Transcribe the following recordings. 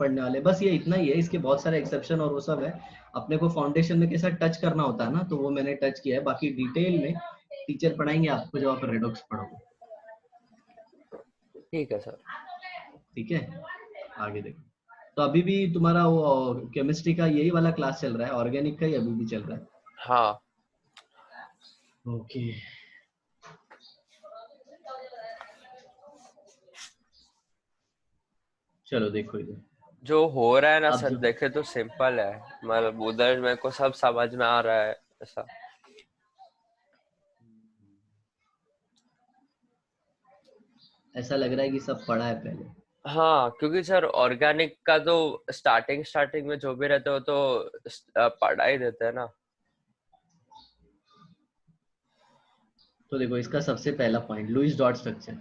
पढ़ने वाले, बस ये इतना ही है। इसके बहुत सारे एक्सेप्शन और वो सब है। अपने को फाउंडेशन में कैसा टच करना होता है ना, तो वो मैंने टच किया है। बाकी डिटेल में टीचर पढ़ाएंगे आपको जब आप रेडॉक्स पढ़ोगे। ठीक है सर। ठीक है, आगे देखो। तो अभी भी तुम्हारा वो केमिस्ट्री का यही वाला क्लास चल रहा है, ऑर्गेनिक का ही अभी भी चल रहा है? हाँ। ओके। चलो देखो इधर। जो हो रहा है ना अब सर, जो देखे तो सिंपल है, मतलब उधर मेरे को सब समझ में आ रहा है ऐसा। ऐसा लग रहा है कि सब पढ़ा है पहले। हाँ, क्योंकि सर ऑर्गेनिक का तो स्टार्टिंग में जो भी रहते हो तो पढ़ा ही देते हैं ना। तो देखो इसका सबसे पहला point, Lewis dot structure.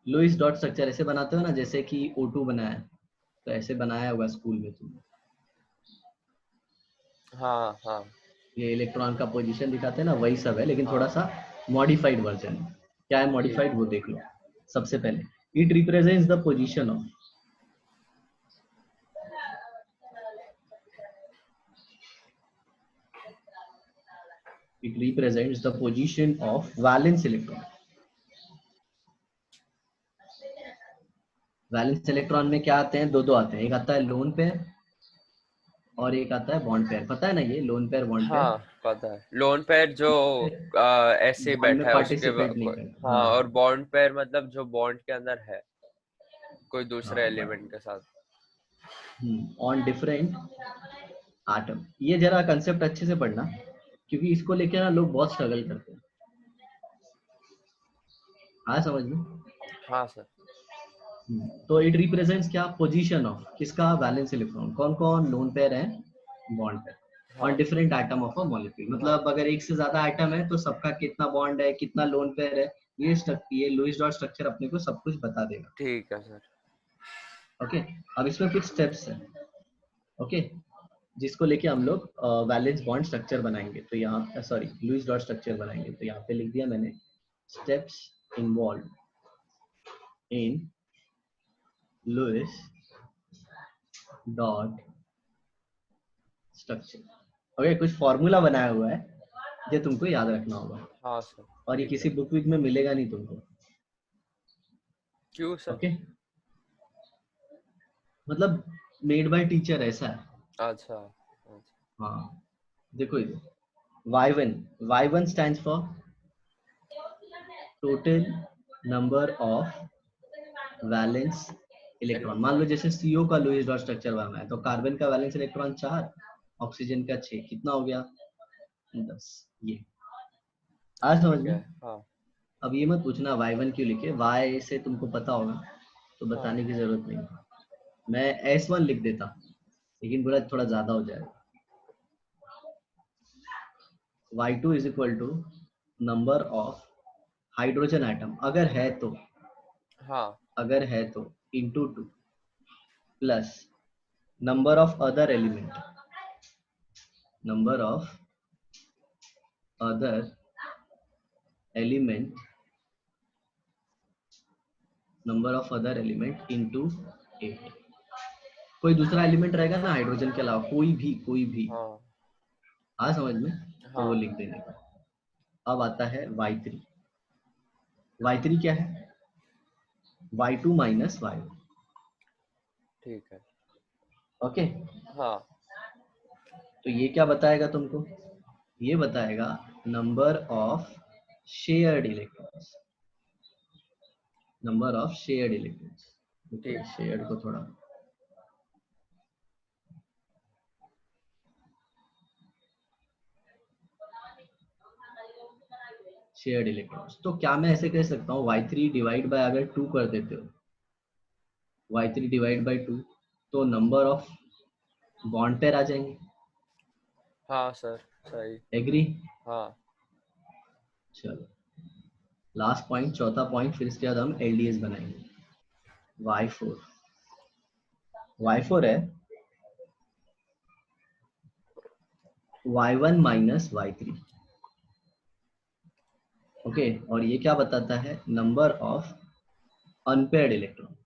Lewis dot structure ऐसे बनाते हो ना, जैसे कि O2 बनाया है, तो ऐसे बनाया होगा स्कूल में तुमने। हाँ हाँ ये इलेक्ट्रॉन का पोजीशन दिखाते हैं ना, वही सब है, लेकिन थोड़ा हाँ। सा मॉडिफाइड वर्जन है। क्या है ठीक। मॉडिफाइड, वो देख लो। सबसे पहले it represents the position of, it represents the position of valence electron। Valence electron में क्या आते हैं, दो दो आते हैं। एक आता है लोन पेयर और एक आता है बॉन्ड पेयर। पता है ना ये लोन पेयर बॉन्ड पेयर? हाँ पता है, लोन पेयर जो ऐसे ही बॉन्ड में बैठा है उसके पार्टिसिपेट नहीं करता, हाँ, हाँ। और बॉन्ड पेयर मतलब जो बॉन्ड के अंदर है कोई दूसरे हाँ एलिमेंट के साथ। On different atom. ये जरा कंसेप्ट अच्छे से पढ़ना, क्योंकि इसको लेके ना लोग बहुत स्ट्रगल करते हैं। हाँ समझ में। हाँ सर। तो इट रिप्रेजेंट्स क्या, पोजीशन ऑफ किसका, वैलेंस इलेक्ट्रॉन। कौन कौन लोन पेयर है, बॉन्ड पेयर ऑन हाँ different item of a molecule. हाँ। मतलब अगर एक से ज्यादा आइटम है तो सबका कितना बॉन्ड है, कितना लोन पेयर है, ये लुईस डॉट स्ट्रक्चर अपने को सब कुछ बता देगा। ठीक है सर। ओके। अब इसमें कुछ स्टेप्स हैं। ओके, जिसको लेके हम लोग वैलेंस बॉन्ड स्ट्रक्चर बनाएंगे। तो यहाँ सॉरी लुईस डॉट स्ट्रक्चर बनाएंगे, तो यहाँ पे लिख दिया मैंने, steps involve in Lewis dot structure. Okay, कुछ फॉर्मूला बनाया हुआ है जो तुमको याद रखना होगा, हाँ सर। और ये ठीक है। किसी बुक विक में मिलेगा नहीं तुमको। क्यों सर? ओके, मतलब मेड बाय टीचर ऐसा है। अच्छा अच्छा। हाँ देखो इधर, y1, y1 stands for total number of valence electron. मान लो इलेक्ट्रॉन। जैसे CO का लुईस डॉट स्ट्रक्चर बनना है, तो कार्बन का वैलेंस इलेक्ट्रॉन 4, ऑक्सीजन का 6, कितना हो गया, 10। ये आज समझ ठीक में। है। हाँ अब ये मत पूछना y1 क्यों लिखे, y से तुमको पता होगा, तो हाँ। बताने की जरूरत नहीं। मैं S1 लिख देता, लेकिन बोला थोड़ा ज्यादा हो जाएगा। y2 is equal to number of hydrogen atom, हाँ अगर है तो into 2 plus number of other element, number of other element, number of other element into 8। कोई दूसरा एलिमेंट रहेगा ना हाइड्रोजन के अलावा, कोई भी हाँ हाँ समझ में, तो वो हाँ। लिख देने का। अब आता है y3। y3 क्या है, y2 माइनस y1। ठीक है। ओके, हाँ तो ये क्या बताएगा तुमको, ये बताएगा number of shared electrons, number of shared electrons. ठीक। शेयर्ड को थोड़ा, शेयर्ड इलेक्ट्रॉन्स। तो क्या मैं ऐसे कह सकता हूँ y3 डिवाइड बाय, अगर 2 कर देते हो, y3 डिवाइड बाय 2, तो नंबर ऑफ बॉन्ड पेयर आ जाएंगे। हाँ सर सही। एग्री। हाँ चलो लास्ट पॉइंट, चौथा पॉइंट, फिर इसके बाद हम LDS बनाएंगे। y4, y4 है y1 माइनस y3। ओके, और ये क्या बताता है, number of unpaired electron,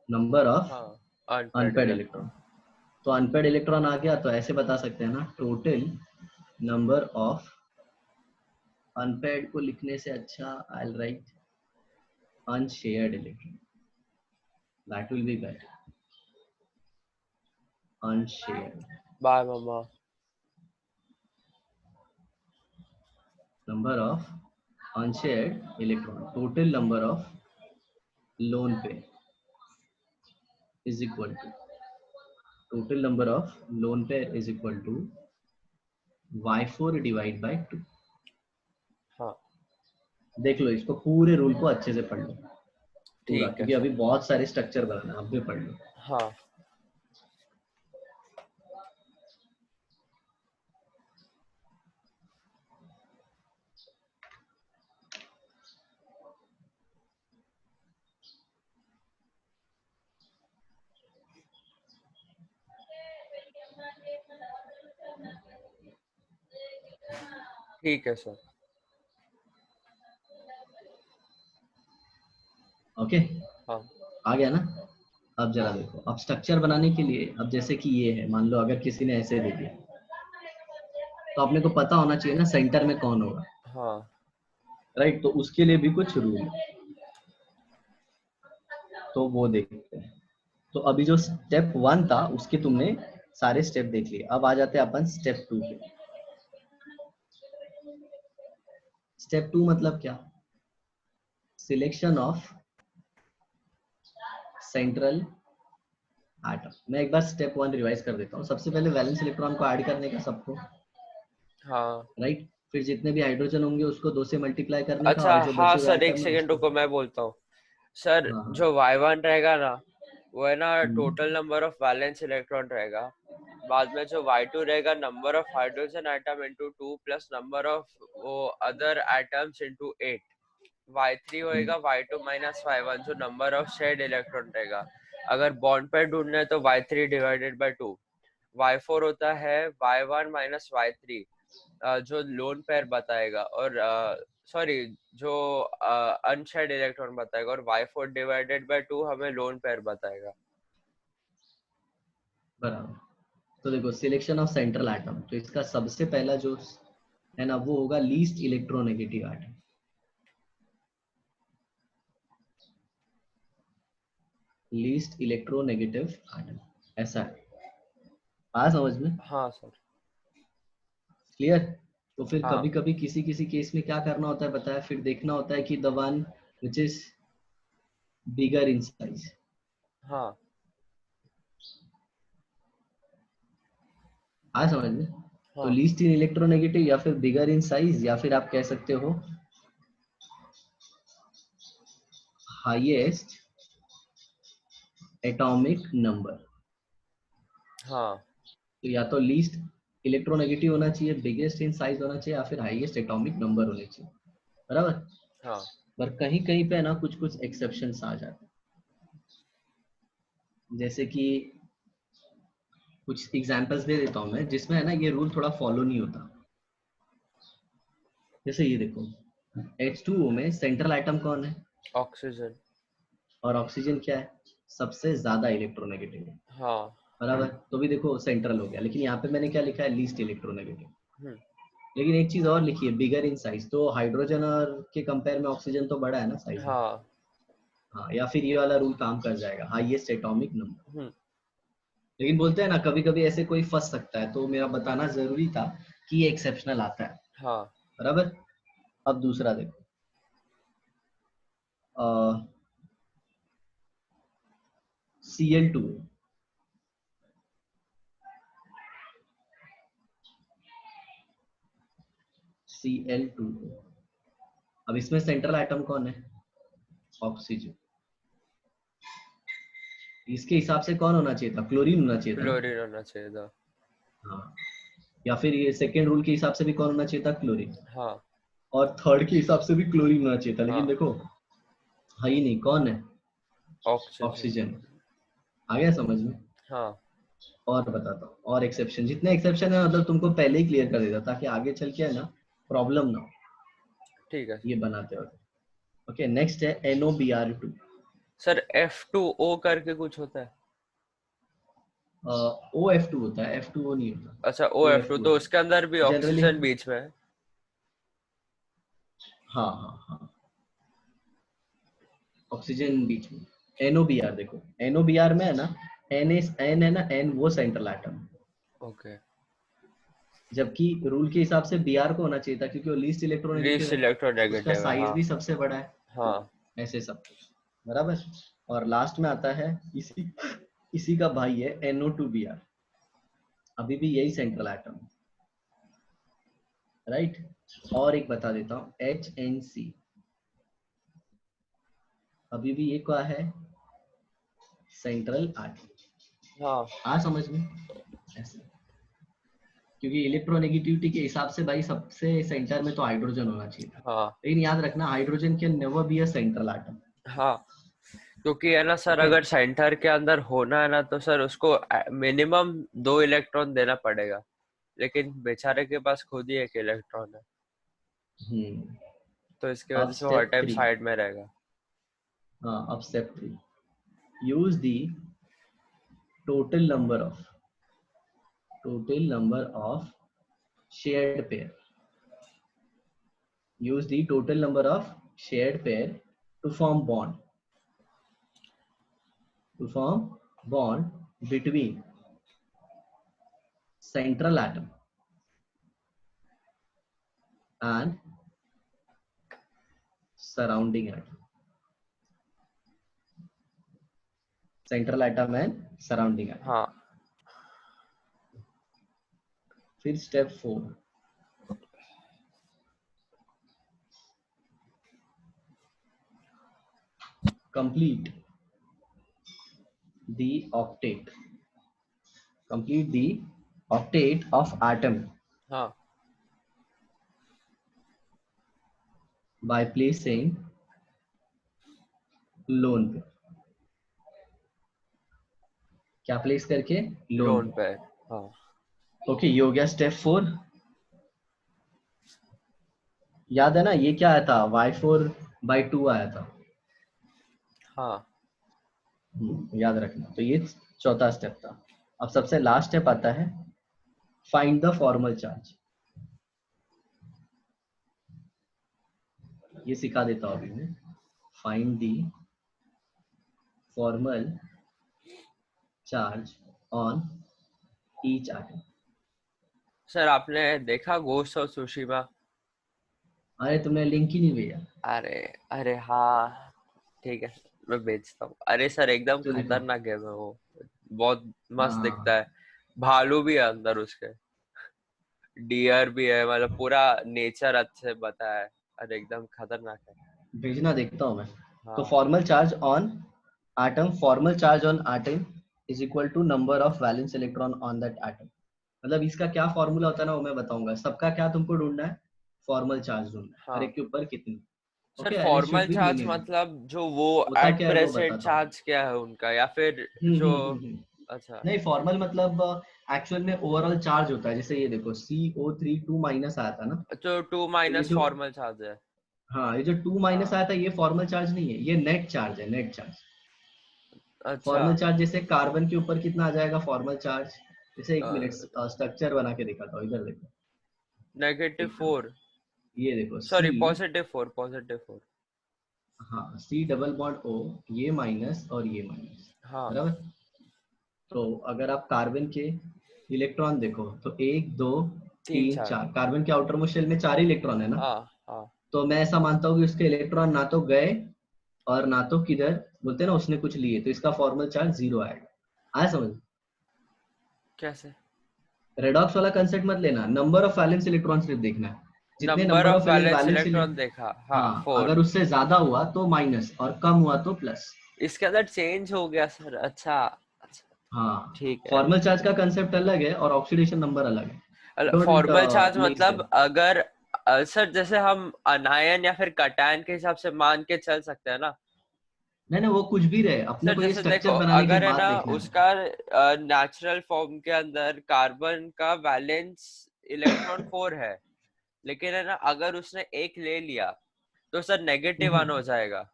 number of हाँ अनपेड इलेक्ट्रॉन। तो अनपेड इलेक्ट्रॉन आ गया तो ऐसे बता सकते हैं ना, टोटल नंबर ऑफ, अनपेड को लिखने से अच्छा I will write unshared electron, that will be better. Unshared. Bye मम्मा। Number of unshared electron. Total number of lone pair is equal to, total number of lone pair is equal to y4 divided by 2. हाँ देख लो इसको, पूरे rule को अच्छे से पढ़ लो पूरा, ठीक है क्योंकि सर। अभी बहुत सारे स्ट्रक्चर बनाना है, अब भी पढ़ लो। हाँ ठीक है सर। ओके हाँ आ गया ना। अब जरा देखो, अब स्ट्रक्चर बनाने के लिए, अब जैसे कि ये है, मान लो अगर किसी ने ऐसे दे दिया, तो अपने को पता होना चाहिए ना सेंटर में कौन होगा, हाँ राइट। तो उसके लिए भी कुछ रूल है, तो वो देखते हैं। तो अभी जो स्टेप 1 था उसके तुमने सारे स्टेप देख लिए, अब आ जाते हैं अपन स्टेप 2 पे। स्टेप 2 मतलब क्या, सिलेक्शन ऑफ सेंट्रल एटम। मैं एक बार स्टेप 1 रिवाइज कर देता हूँ। सबसे पहले वैलेंस इलेक्ट्रॉन को ऐड करने का सबको, हाँ। राइट। फिर जितने भी हाइड्रोजन होंगे उसको 2 से मल्टीप्लाई करने का, अच्छा और जो हाँ बचे हुए सर, एक एटम है सेकेंड उसको, रुको, मैं बोलता हूँ। सर हाँ हाँ, जो y1 रहेगा ना, वो है ना hmm, total number of valence electron रहेगा। बाद में जो y2 रहेगा, number of hydrogen atom into 2 plus number of वो other atoms into 8। y3 hmm, होएगा y2 माइनस y1, जो नंबर ऑफ शेयर्ड इलेक्ट्रॉन रहेगा। अगर बॉन्ड पेयर ढूंढना है तो y3 डिवाइडेड बाय 2। y4 होता है y1 माइनस y3, जो लोन पेयर बताएगा, और सॉरी जो अनशेयर्ड इलेक्ट्रॉन बताएगा, और y4 डिवाइडेड बाय 2 हमें लोन पेयर बताएगा। बराबर। तो देखो सिलेक्शन ऑफ सेंट्रल एटम, तो इसका सबसे पहला जो है ना वो होगा least electronegative atom. Least electronegative atom, ऐसा है, आ समझ में, हाँ सर। क्लियर। तो फिर हाँ कभी कभी किसी किसी केस में क्या करना होता है पता है, फिर देखना होता है कि the one which is bigger in size. हाँ आ समझ में। तो हाँ। लीस्ट इन इलेक्ट्रोनेगेटिव या फिर बिगर इन साइज, या फिर आप कह सकते हो हाईएस्ट एटॉमिक नंबर। हाँ तो या तो लीस्ट इलेक्ट्रोनेगेटिव होना चाहिए, बिगेस्ट इन साइज होना चाहिए, या फिर हाईएस्ट एटॉमिक नंबर होने चाहिए, बराबर। हाँ। पर कहीं कहीं पे ना कुछ कुछ एक्सेप्शंस आ जाते हैं, जैसे कि कुछ एग्जांपल्स दे देता हूं मैं, जिसमें है ना ये रूल थोड़ा फॉलो नहीं होता। जैसे ये देखो, H2O में सेंट्रल एटम कौन है, ऑक्सीजन। और ऑक्सीजन क्या है, सबसे ज्यादा इलेक्ट्रोनेगेटिव है, हाँ। बराबर। तो भी देखो सेंट्रल हो गया, लेकिन यहाँ पे मैंने क्या लिखा है, लीस्ट इलेक्ट्रोनेगेटिव। हम्म। लेकिन एक चीज और लिखी है, बिगर इन साइज। तो हाइड्रोजन और के कंपेयर में ऑक्सीजन तो बड़ा है ना साइज में। हाँ। हाँ, या फिर ये वाला रूल काम कर जाएगा, हाईएस्ट एटॉमिक नंबर। हम्म। लेकिन बोलते हैं ना कभी कभी ऐसे कोई फंस सकता है, तो मेरा बताना जरूरी था कि ये एक्सेप्शनल आता है, हाँ। बराबर। अब दूसरा देखो, Cl2, Cl2। अब इसमें सेंट्रल एटम कौन है, ऑक्सीजन। इसके हिसाब से कौन होना चाहिए था, क्लोरीन होना चाहिए था ना। क्लोरीन होना चाहिए था। हाँ, या फिर ये सेकेंड रूल के हिसाब से भी कौन होना चाहिए था, क्लोरीन। हाँ। और थर्ड के हिसाब से भी क्लोरीन होना चाहिए था, लेकिन हाँ। देखो है ही नहीं, कौन है, ऑक्सीजन। ऑक्सीजन। आ गया समझ में। हाँ और बताता हूँ, और एक्सेप्शन, जितने एक्सेप्शन है मतलब तुमको पहले ही क्लियर कर देता, ताकि आगे चल के है ना प्रॉब्लम ना हो ठीक है ये बनाते वक्त। ओके, नेक्स्ट है NOBr2। सर। F2O करके कुछ होता है। OF2 होता है, F2O नहीं होता। अच्छा OF2, तो उसके अंदर भी जनरली ऑक्सीजन बीच में है। हाँ हाँ हाँ, ऑक्सीजन बीच में। NOBr देखो, NOBr में है ना, N है ना, N वो सेंट्रल एटम, ओके, जबकि रूल के हिसाब से Br को होना चाहिए था क्योंकि वो लीस्ट इलेक्ट्रोनेगेटिव लीस्ट है, उसका इलेक्ट्रोनेगेटिव है। साइज हाँ भी सबसे बड़ा है, हाँ ऐसे सब कुछ बराबर। और लास्ट में आता है इसी इसी का भाई है NO2Br, अभी भी यही सेंट्रल एटम है, राइट। और एक बता देता हूँ, HNC, अभी भी ये क्या है, सेंट्रल एटम। हाँ आ समझ में ऐसे, क्योंकि इलेक्ट्रोनेगेटिविटी के हिसाब से भाई सबसे सेंटर में तो हाइड्रोजन होना चाहिए था, हाँ लेकिन याद रखना hydrogen can never be a central atom. हाँ, क्योंकि है ना सर, ओके, अगर सेंटर के अंदर होना है ना तो सर उसको मिनिमम 2 इलेक्ट्रॉन देना पड़ेगा, लेकिन बेचारे के पास खुद ही एक इलेक्ट्रॉन है, तो इसकी अब वजह से वो हर स्टेप टाइम 3, साइड में रहेगा। हाँ अब step 3, use the total number of shared pair, use the total number of shared pair to form bond between central atom and surrounding atom, central atom and surrounding atom। हाँ फिर step 4, complete the octet of atom हाँ by placing lone pair, क्या place करके, loan loan पे। पे। हाँ okay, ये हो गया स्टेप 4। याद है ना ये क्या आया था, Y4/2 आया था, हाँ याद रखना। तो ये चौथा स्टेप था। अब सबसे लास्ट स्टेप आता है, फाइंड द फॉर्मल चार्ज। ये सिखा देता हूँ अभी मैं, find the formal charge on each atom. Sir, आपने देखा घोस्ट ऑफ सुशिमा? अरे तुमने लिंक ही नहीं भेजा। अरे अरे हाँ, ठीक है, मैं भेजता हूँ। अरे सर, एकदम तो देखो, खतरनाक गेम है वो, बहुत मस्त दिखता हाँ है। भालू भी है अंदर उसके, डियर भी है, मतलब पूरा नेचर अच्छे बताया है। अरे एकदम खतरनाक है। भेजना, देखता हूँ मैं। तो हाँ formal charge on atom is equal to number of valence electron on that atom. मतलब इसका क्या फॉर्मूला होता है ना, वो मैं बताऊंगा। सबका क्या तुमको ढूंढना है, फॉर्मल चार्ज ढूंढना है, हर हाँ एक के ऊपर कितनी। Sir, okay, and it should formal B charge minimum. मतलब जो वो होता एट क्या है वो प्रेजेंट बताता हूँ। चार्ज क्या है उनका, या फिर जो, अच्छा, नहीं, फॉर्मल मतलब एक्चुअल में ओवरऑल चार्ज होता है। जैसे ये देखो, CO3 2 माइनस आया था ना, जो 2 तो ये माइनस जो, फॉर्मल चार्ज है। हाँ ये जो 2 माइनस हाँ आया था, ये फॉर्मल चार्ज नहीं है, ये नेट चार्ज है, नेट चार्ज। अच्छा, फॉर्मल चार्ज जैसे कार्बन के ऊपर कितना आ जाएगा फॉर्मल चार्ज, जैसे एक मिनट स्ट्रक्चर बना के दिखाता हूँ, इधर देखो, एक -4, ये देखो सॉरी C, +4, +4। हाँ C डबल बॉन्ड O, ये माइनस और ये माइनस, हाँ बराबर। तो अगर आप कार्बन के इलेक्ट्रॉन देखो, तो 1 2 3 4, 3 4, कार्बन के आउटर मोस्ट शेल में 4 इलेक्ट्रॉन है ना। हाँ हाँ, तो मैं ऐसा मानता हूँ कि उसके इलेक्ट्रॉन ना तो गए और ना तो किधर, बोलते हैं ना, उसने कुछ लिए, तो इसका फॉर्मल चार्ज 0 आएगा। आया समझ। कैसे? रेडॉक्स वाला कंसेप्ट मत लेना, नंबर ऑफ वैलेंस इलेक्ट्रॉन सिर्फ देखना है। जितने number number of of valence valence, electron देखा, हाँ हाँ 4। अगर उससे ज्यादा हुआ तो माइनस और कम हुआ तो प्लस। इसके अंदर चेंज हो गया सर, अच्छा अच्छा, हाँ, ठीक है। फॉर्मल चार्ज का कंसेप्ट अलग है और ऑक्सीडेशन नंबर अलग है। डोंट फॉर्मल चार्ज मिक्स मतलब देम। अगर सर, जैसे हम अनायन या फिर कटायन के हिसाब से मान के चल सकते हैं ना। नहीं नहीं, वो कुछ भी रहे, अपने सर को ये जैसे देखो, स्ट्रक्चर बनाने के अगर है बाद ना देखना है। उसका नेचुरल फॉर्म के अंदर कार्बन का वैलेंस इलेक्ट्रॉन 4 है, लेकिन है ना अगर उसने एक ले लिया तो सर -1 हो जाएगा।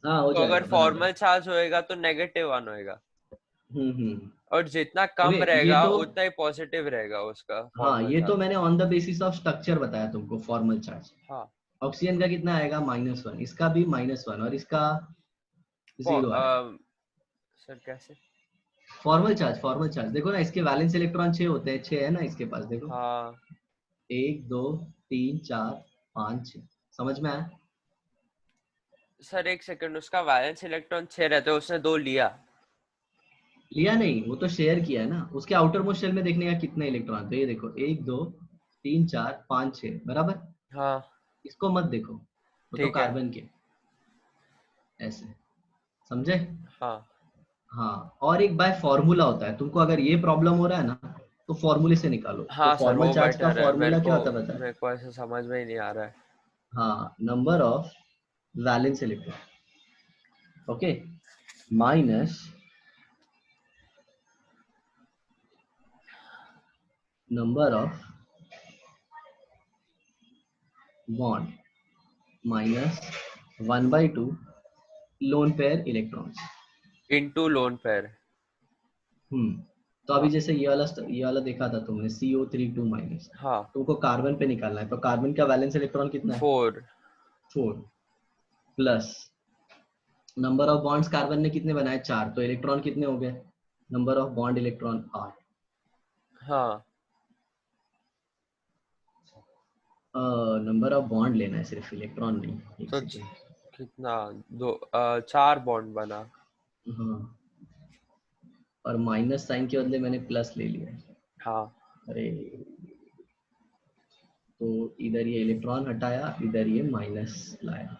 हाँ हो तो अगर जाएगा, बराबर। फॉर्मल चार्ज होएगा तो -1 होएगा। और जितना कम ओके ये रहेगा तो, उतना ही पॉजिटिव रहेगा उसका हाँ फॉर्मल ये तो चार्ज। मैंने on the basis of structure बताया तुमको, फॉर्मल चार्ज। हाँ ऑक्सीजन का कितना आएगा -1, इसका भी -1 और इसका फॉर 0 आएगा। सर कैसे? फॉर्मल चार्ज देखो ना, इसके वैलेंस इलेक्ट्रॉन 6 होते हैं, 6 है ना इसके पास, देखो हाँ 1 2 3 4 5 6, समझ में आया? सर एक सेकंड, उसका वैलेंस इलेक्ट्रॉन 6 रहते हैं, उसने 2 लिया। लिया नहीं, वो तो शेयर किया है ना। उसके आउटर मोस्ट शेल में देखने का कितने इलेक्ट्रॉन, तो ये देखो 1 2 3 4 5 6 बराबर। हाँ इसको मत देखो, वो तो ठीक है। कार्बन के, ऐसे, समझे? हाँ हाँ, और एक बाय फॉर्मूला होता है, तुमको अगर ये प्रॉब्लम हो रहा है ना तो फॉर्मूले से निकालो। तो हाँ सर फॉर्मल वो चार्ज का बेटर है, फॉर्मूला क्या होता है पता है? मेरे को ऐसे समझ में ही नहीं आ रहा है। हाँ, number of valence electron, okay, minus number of bond minus 1/2 lone pair electrons. Into loan pair. तो अभी हाँ जैसे ये वाला देखा था तुमने, CO32-, हाँ तुमको कार्बन पे निकालना है, तो कार्बन का वैलेंस इलेक्ट्रॉन कितना है? 4। 4 plus number of bonds carbon ने कितने बनाए? 4, तो इलेक्ट्रॉन कितने हो गए? Number of bond electron 8। हाँ नंबर ऑफ बॉन्ड लेना है सिर्फ, इलेक्ट्रॉन नहीं। एक तो सेकेंड, कितना, 4 बॉन्ड बना। हाँ, और माइनस साइन के बदले मैंने प्लस ले लिया है। हाँ अरे, तो इधर ये इलेक्ट्रॉन हटाया, इधर ये माइनस लाया,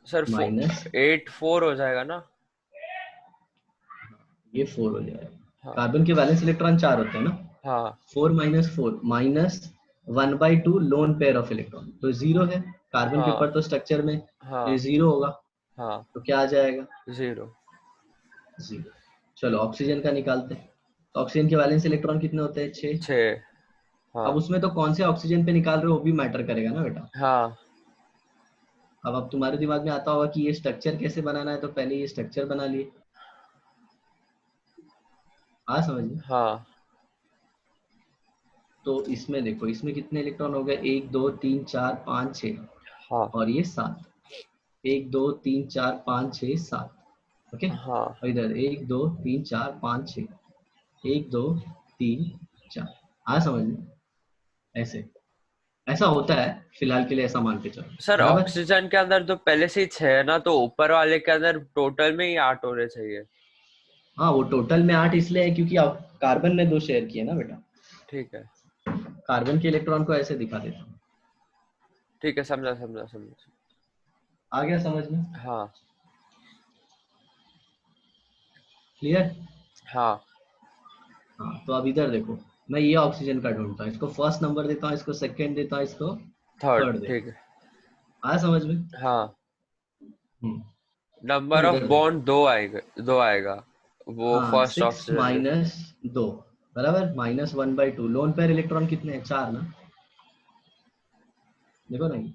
सर माइनस 8 4 हो जाएगा ना? ये 4 हो जाएगा। हाँ कार्बन के वैलेंस इलेक्ट्रॉन 4 होते हैं ना, हाँ 4 - 4 minus 1/2 lone pair of electron, तो 0 है। कार्बन हाँ पेपर तो स्ट्रक्चर में, तो ये हाँ 0 होगा। हाँ तो क्या आ जाएगा? 0। 0। चलो ऑक्सीजन का निकालते हैं। तो ऑक्सीजन के वैलेंस इलेक्ट्रॉन कितने होते हैं? 6। 6। अब हाँ उसमें तो कौन से ऑक्सीजन पे निकाल रहे हो वो भी मैटर करेगा ना बेटा। हाँ अब तुम्हारे दिमाग में आता होगा कि ये स्ट्रक्चर कैसे बनाना है, तो पहले ये स्ट्रक्चर बना लिए। हाँ समझ में? हाँ तो इसमें देखो, इसमें कितने इलेक्ट्रॉन हो गए? 1 2 3 4 5 6, हाँ और ये 7। 1 2 3 4 5 6 7, ओके। हाँ और इधर 1 2 3 4 5 6, 1 2 3 4। हाँ समझ में? ऐसे, ऐसा होता है, फिलहाल के लिए ऐसा मान के चलो, सर बराबर। ऑक्सीजन के अंदर तो पहले से ही 6 है ना, तो ऊपर वाले के अंदर टोटल में ही 8 होने चाहिए। हाँ, वो टोटल में 8 इसलिए है क्योंकि कार्बन ने 2 शेयर किए ना बेटा। ठीक है कार्बन के इलेक्ट्रॉन को ऐसे दिखा देता हूँ। ठीक है, समझा समझा समझा। आ गया समझ में? हाँ क्लियर? हाँ हाँ, तो अब इधर देखो, मैं ये ऑक्सीजन का ढूंढता हूँ, इसको फर्स्ट नंबर देता हूँ, इसको सेकंड देता हूँ, इसको थर्ड थर्ड देता ठीक हूँ। है। आया समझ में? हाँ हम्म। नंबर अब ऑफ इधर देखो, बॉन्ड 2 आएगा, 2 आएगा वो हाँ फर्स्ट 6 ऑक्सीजन के। - 2 बराबर, -1/2 लोन पेयर इलेक्ट्रॉन कितने हैं? 4 ना, देखो ना ये।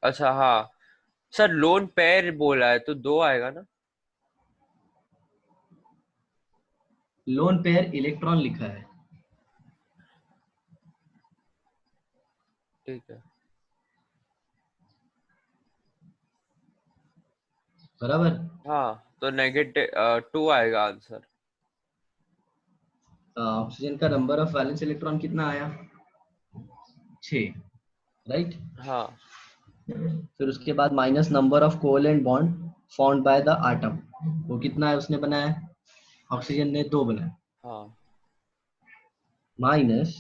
अच्छा हाँ सर, लोन पेयर बोला है तो 2 आएगा ना? लोन पेयर इलेक्ट्रॉन लिखा है, ठीक है बराबर। हाँ, तो नेगेटिव 2 आएगा आंसर। ऑक्सीजन का नंबर ऑफ वैलेंस इलेक्ट्रॉन कितना आया? 6, राइट। हाँ फिर उसके बाद minus number of covalent bond found by the atom, वो कितना है उसने बनाया? ऑक्सीजन ने 2 बनाया, हाँ minus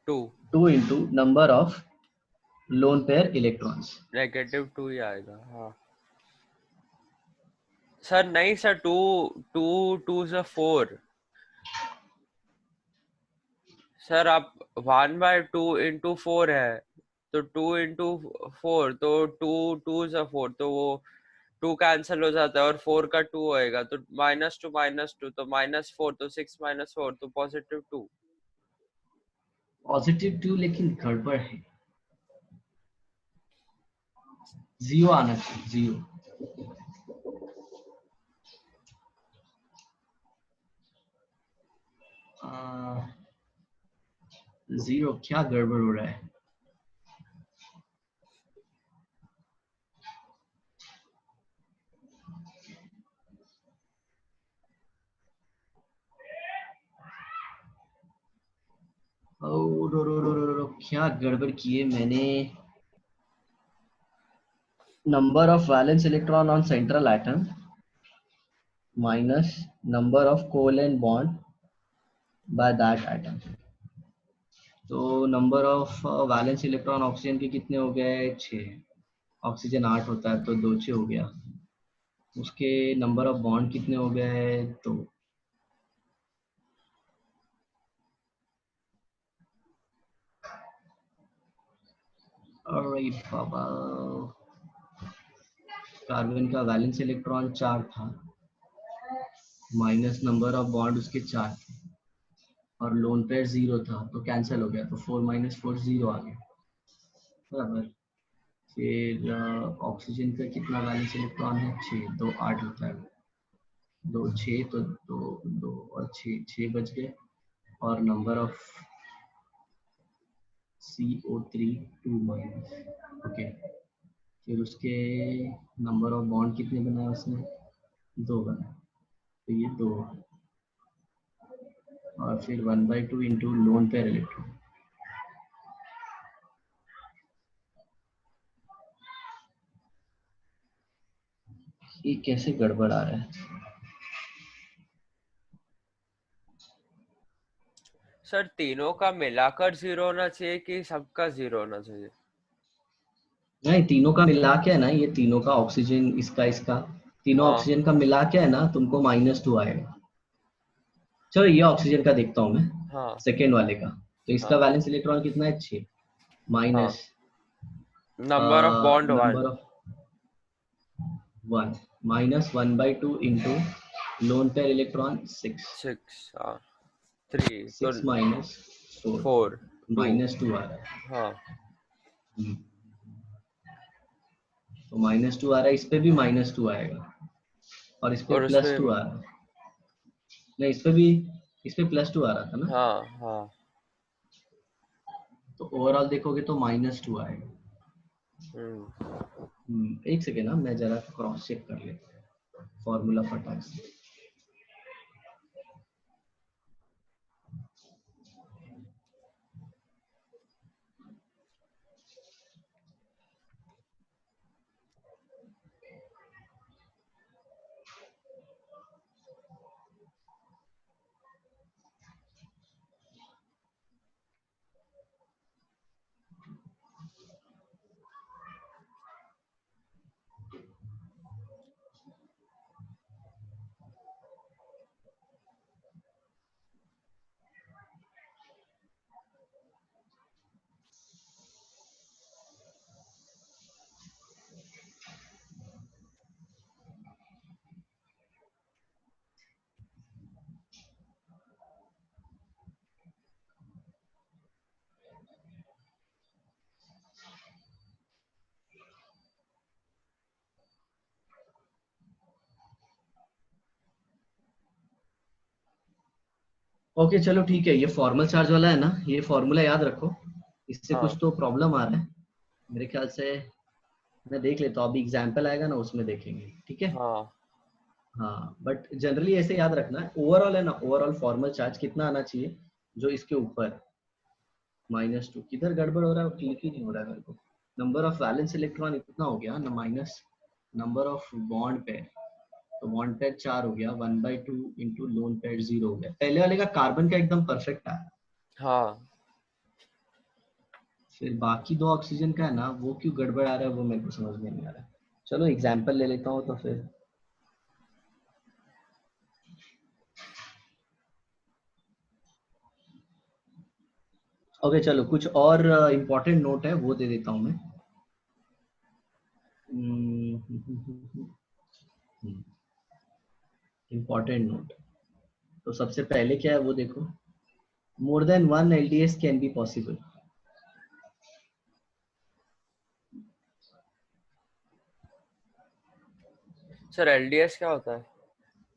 2, 2 into number of lone pair electrons. -2 ही आएगा। हाँ सर नहीं सर, 2 2 2 से 4। सर आप 1/2 इंटू 4 है, तो 2 इंटू 4 तो 2 2 से 4, तो वो 2 कैंसिल हो जाता है और 4 का 2 होएगा, तो -2 तो -4, तो 6 - 4 तो +2। पॉजिटिव 2 लेकिन गड़बड़ है, 0 आना चाहिए, 0। जीरो, क्या गड़बड़ हो रहा है? क्या गड़बड़ की है मैंने? Number of valence electron on central atom minus number of covalent bond by that atom. तो number of valence electron oxygen के कितने हो गए? 6। ऑक्सीजन 8 होता है तो 2 6 हो गया। उसके नंबर ऑफ बॉन्ड कितने हो गए? 2। अरे बाबा, कार्बन का वैलेंस इलेक्ट्रॉन 4 था, माइनस नंबर ऑफ बॉन्ड उसके 4 थे, और लोन पेयर 0 था तो कैंसिल हो गया, तो 4 माइनस 4 0 आ गया, बराबर। फिर ऑक्सीजन का कितना वैलेंस इलेक्ट्रॉन है? 6, 2 8 होता है, 2 6, तो 2 2 और 6 6 बच गए, और number of CO3 2 minus. Okay, फिर उसके नंबर ऑफ बॉन्ड कितने बनाए उसने? 2 बनाए, तो ये 2, और फिर 1/2 इंटू लोन पेयर इलेक्ट्रॉन। ये कैसे गड़बड़ आ रहा है? सर तीनों का मिलाकर 0 होना चाहिए कि सबका 0 होना चाहिए? नहीं, तीनों का मिला के है ना, ये तीनों का ऑक्सीजन, इसका इसका, तीनों हाँ ऑक्सीजन का मिला के है ना, तुमको -2 आएगा। चलो ये ऑक्सीजन का देखता हूँ मैं, हाँ सेकेंड वाले का। तो इसका हाँ वैलेंस इलेक्ट्रॉन कितना है? 6 हाँ। Minus number of bond number 1। Of 1 minus 1/2 into lone pair electron 6। 6 हाँ 3 तो 6 माइनस 4, 4 2। -2 आ रहा है। हाँ हम्म, तो -2 आ रहा है, इस पे भी -2 आएगा, और इस पे और +2 उसमें आ रहा है। नहीं, इस पे भी, इस पे +2 आ रहा था ना, हाँ हाँ। तो ओवरऑल देखोगे तो -2 आएगा। हम्म। एक सेकेंड ना, मैं जरा क्रॉस चेक कर लेता हूँ फॉर्मूला फटाक से। ओके चलो ठीक है, ये फॉर्मल चार्ज वाला है ना, ये फॉर्मूला याद रखो, इससे कुछ हाँ तो प्रॉब्लम आ रहा है मेरे ख्याल से। मैं देख लेता हूँ, अभी एग्जाम्पल आएगा ना, उसमें देखेंगे, ठीक है। हाँ। हाँ, बट जनरली ऐसे याद रखना है, ओवरऑल है ना, ओवरऑल फॉर्मल चार्ज कितना आना चाहिए जो इसके ऊपर? -2। किधर गड़बड़ हो रहा है, क्लिक ही नहीं हो रहा है मेरे को। नंबर ऑफ वैलेंस इलेक्ट्रॉन इतना हो गया ना, minus number of bond pair, तो बॉन्ड पेयर 4 हो गया, 1/2 इंटू लोन पेयर 0 हो गया। पहले वाले का कार्बन का एकदम परफेक्ट आया, हाँ फिर बाकी 2 ऑक्सीजन का है ना, वो क्यों गड़बड़ आ रहा है वो मेरे को समझ में नहीं आ रहा है। चलो एग्जाम्पल ले लेता हूँ तो फिर। ओके चलो, कुछ और इम्पोर्टेंट नोट है वो दे देता हूँ मैं। इम्पोर्टेंट नोट, तो सबसे पहले क्या है वो देखो, more than 1 LDS can be possible. Sir LDS क्या होता है?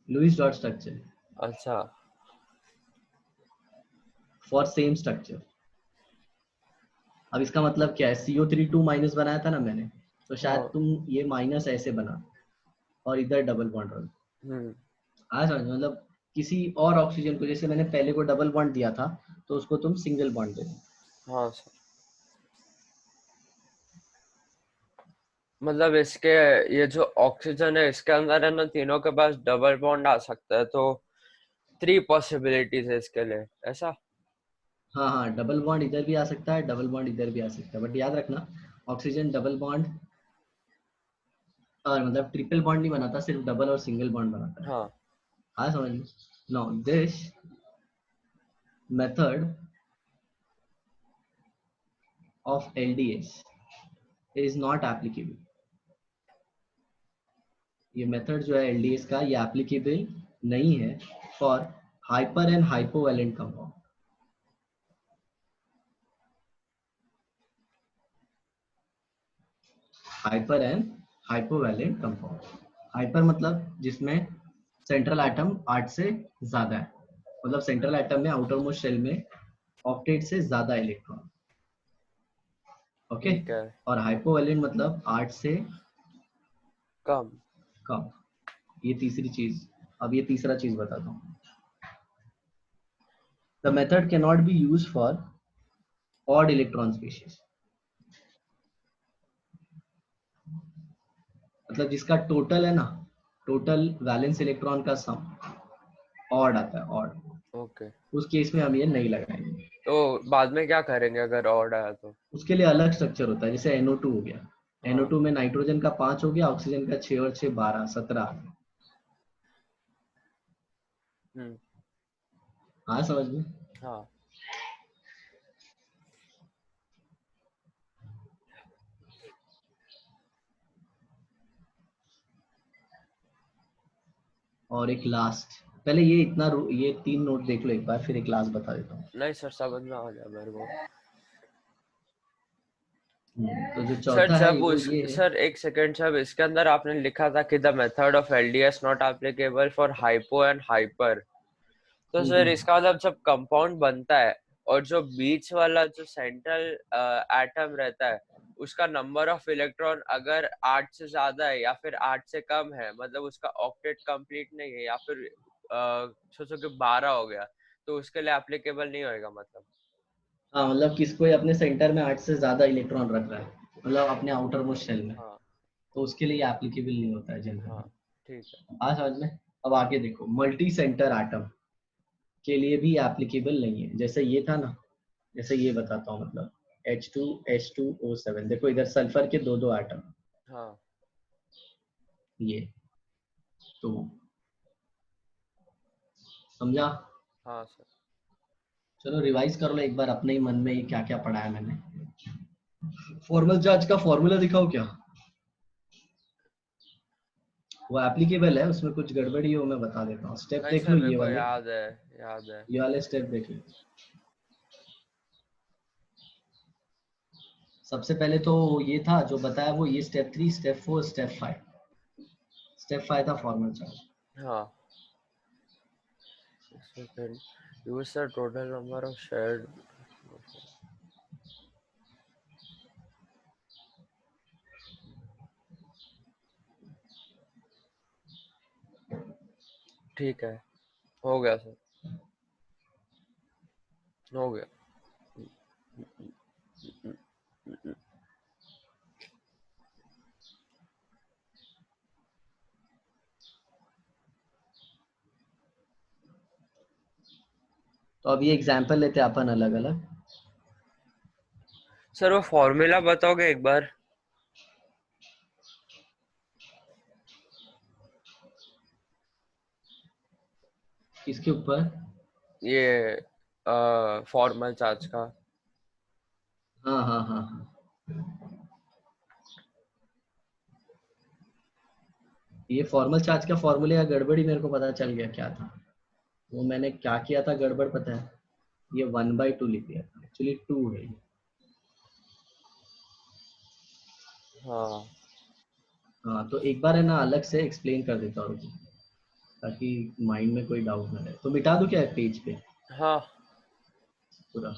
Lewis dot structure. अच्छा फॉर सेम स्ट्रक्चर। अब इसका मतलब क्या है, CO3 2 माइनस बनाया था ना मैंने, तो शायद हाँ। तुम ये माइनस ऐसे बना और इधर डबल बॉन्ड रख। आज मतलब किसी और ऑक्सीजन को, जैसे मैंने पहले को डबल बॉन्ड दिया था तो उसको तुम सिंगल बॉन्ड दे दो। हाँ सर, मतलब इसके ये जो ऑक्सीजन है इसके अंदर है ना, तीनों के पास डबल बॉन्ड आ सकता है, तो 3 पॉसिबिलिटीज है इसके लिए, ऐसा। हाँ हाँ, डबल बॉन्ड इधर भी आ सकता है, डबल बॉन्ड इधर भी आ सकता है, बट याद रखना ऑक्सीजन डबल बॉन्ड और मतलब ट्रिपल बॉन्ड नहीं बनाता, सिर्फ डबल और सिंगल बॉन्ड बनाता है। हाँ। हाँ समझ लो। No, this method of LDS is not applicable. ये मेथड जो है LDS का, ये एप्लीकेबल नहीं है for hyper and hypovalent compound. Hyper and hypovalent compound. Hyper मतलब जिसमें सेंट्रल एटम 8 से ज्यादा है, मतलब सेंट्रल एटम में आउटर मोस्ट शेल में ऑक्टेट से ज्यादा इलेक्ट्रॉन। ओके। ठीक है। और हाइपोवैलेंट मतलब 8 से कम। कम। ये तीसरी चीज। अब ये तीसरा चीज बताता हूँ। The method can not be use for odd electron species, मतलब जिसका टोटल है ना, टोटल वैलेंस इलेक्ट्रॉन का सम ऑड आता है, ऑड। ओके, उस केस में हम ये नहीं लगाएंगे। तो बाद में क्या करेंगे अगर ऑड आया तो? उसके लिए अलग स्ट्रक्चर होता है, जैसे NO2 हो गया। हाँ। NO2 में नाइट्रोजन का 5 हो गया, ऑक्सीजन का 6 और 6 12 17 आ गया। हम्म। हाँ समझ में। हाँ। और एक लास्ट, पहले ये इतना ये 3 नोट देख लो एक बार, फिर एक लास्ट बता देता हूँ। नहीं सर, समझ में आ गया मेरे को। तो जो सर चौथा है जब वो उस ये है। सर एक सेकेंड, जब इसके अंदर आपने लिखा था कि the method of LDS not applicable for hypo and hyper, तो सर हम्म। इसका मतलब जब कंपाउंड बनता है और जो बीच वाला जो सेंट्रल एटम रहता है, उसका नंबर ऑफ इलेक्ट्रॉन अगर 8 से ज्यादा है या फिर 8 से कम है, मतलब उसका ऑक्टेट कंप्लीट नहीं है, या फिर सोचो कि 12 हो गया, तो उसके लिए एप्लीकेबल नहीं होएगा मतलब। हाँ मतलब किसको अपने सेंटर में 8 से ज्यादा इलेक्ट्रॉन रख रहा है, मतलब अपने आउटर मोस्ट शेल में, हाँ। तो उसके लिए एप्लीकेबल नहीं होता है हाँ जनरली। ठीक है। हाँ समझ में। अब आगे देखो, मल्टी सेंटर एटम के लिए भी एप्लीकेबल नहीं है। जैसे ये था ना, जैसे ये बताता हूँ, मतलब H2H2O7, देखो इधर सल्फर के दो दो एटम, हाँ। ये तो समझा। हाँ सर। चलो रिवाइज कर लो एक बार अपने ही मन में, ये क्या क्या पढ़ा है मैंने। फॉर्मल चार्ज का फॉर्मूला दिखाओ क्या, वो एप्लीकेबल है, उसमें कुछ गड़बड़ी हो मैं बता देता हूँ। स्टेप नहीं देख सर, लो मेरे ये को वाले, याद है, याद है। ये वाले स्टेप देख लो। सबसे पहले तो ये था जो बताया वो, ये स्टेप 3 स्टेप 4 स्टेप 5। स्टेप 5 था फॉर्मल चार्ज। हाँ। Second, use the total number of shared. ठीक है, हो गया सर, हो गया। तो अभी एग्जांपल लेते हैं अपन अलग अलग। सर वो फॉर्मूला बताओगे एक बार? किसके ऊपर? ये फॉर्मल चार्ज का। हाँ हाँ हाँ हाँ, ये फॉर्मल चार्ज का फॉर्मूले का गड़बड़ी मेरे को पता चल गया क्या था। वो मैंने क्या किया था गड़बड़ पता है, ये 1/2 लिख दिया था, एक्चुअली 2 है ये। हाँ। हाँ तो एक बार है ना अलग से एक्सप्लेन कर देता हूँ, ताकि माइंड में कोई डाउट ना रहे। तो मिटा दूं क्या पेज पे? हाँ। पूरा।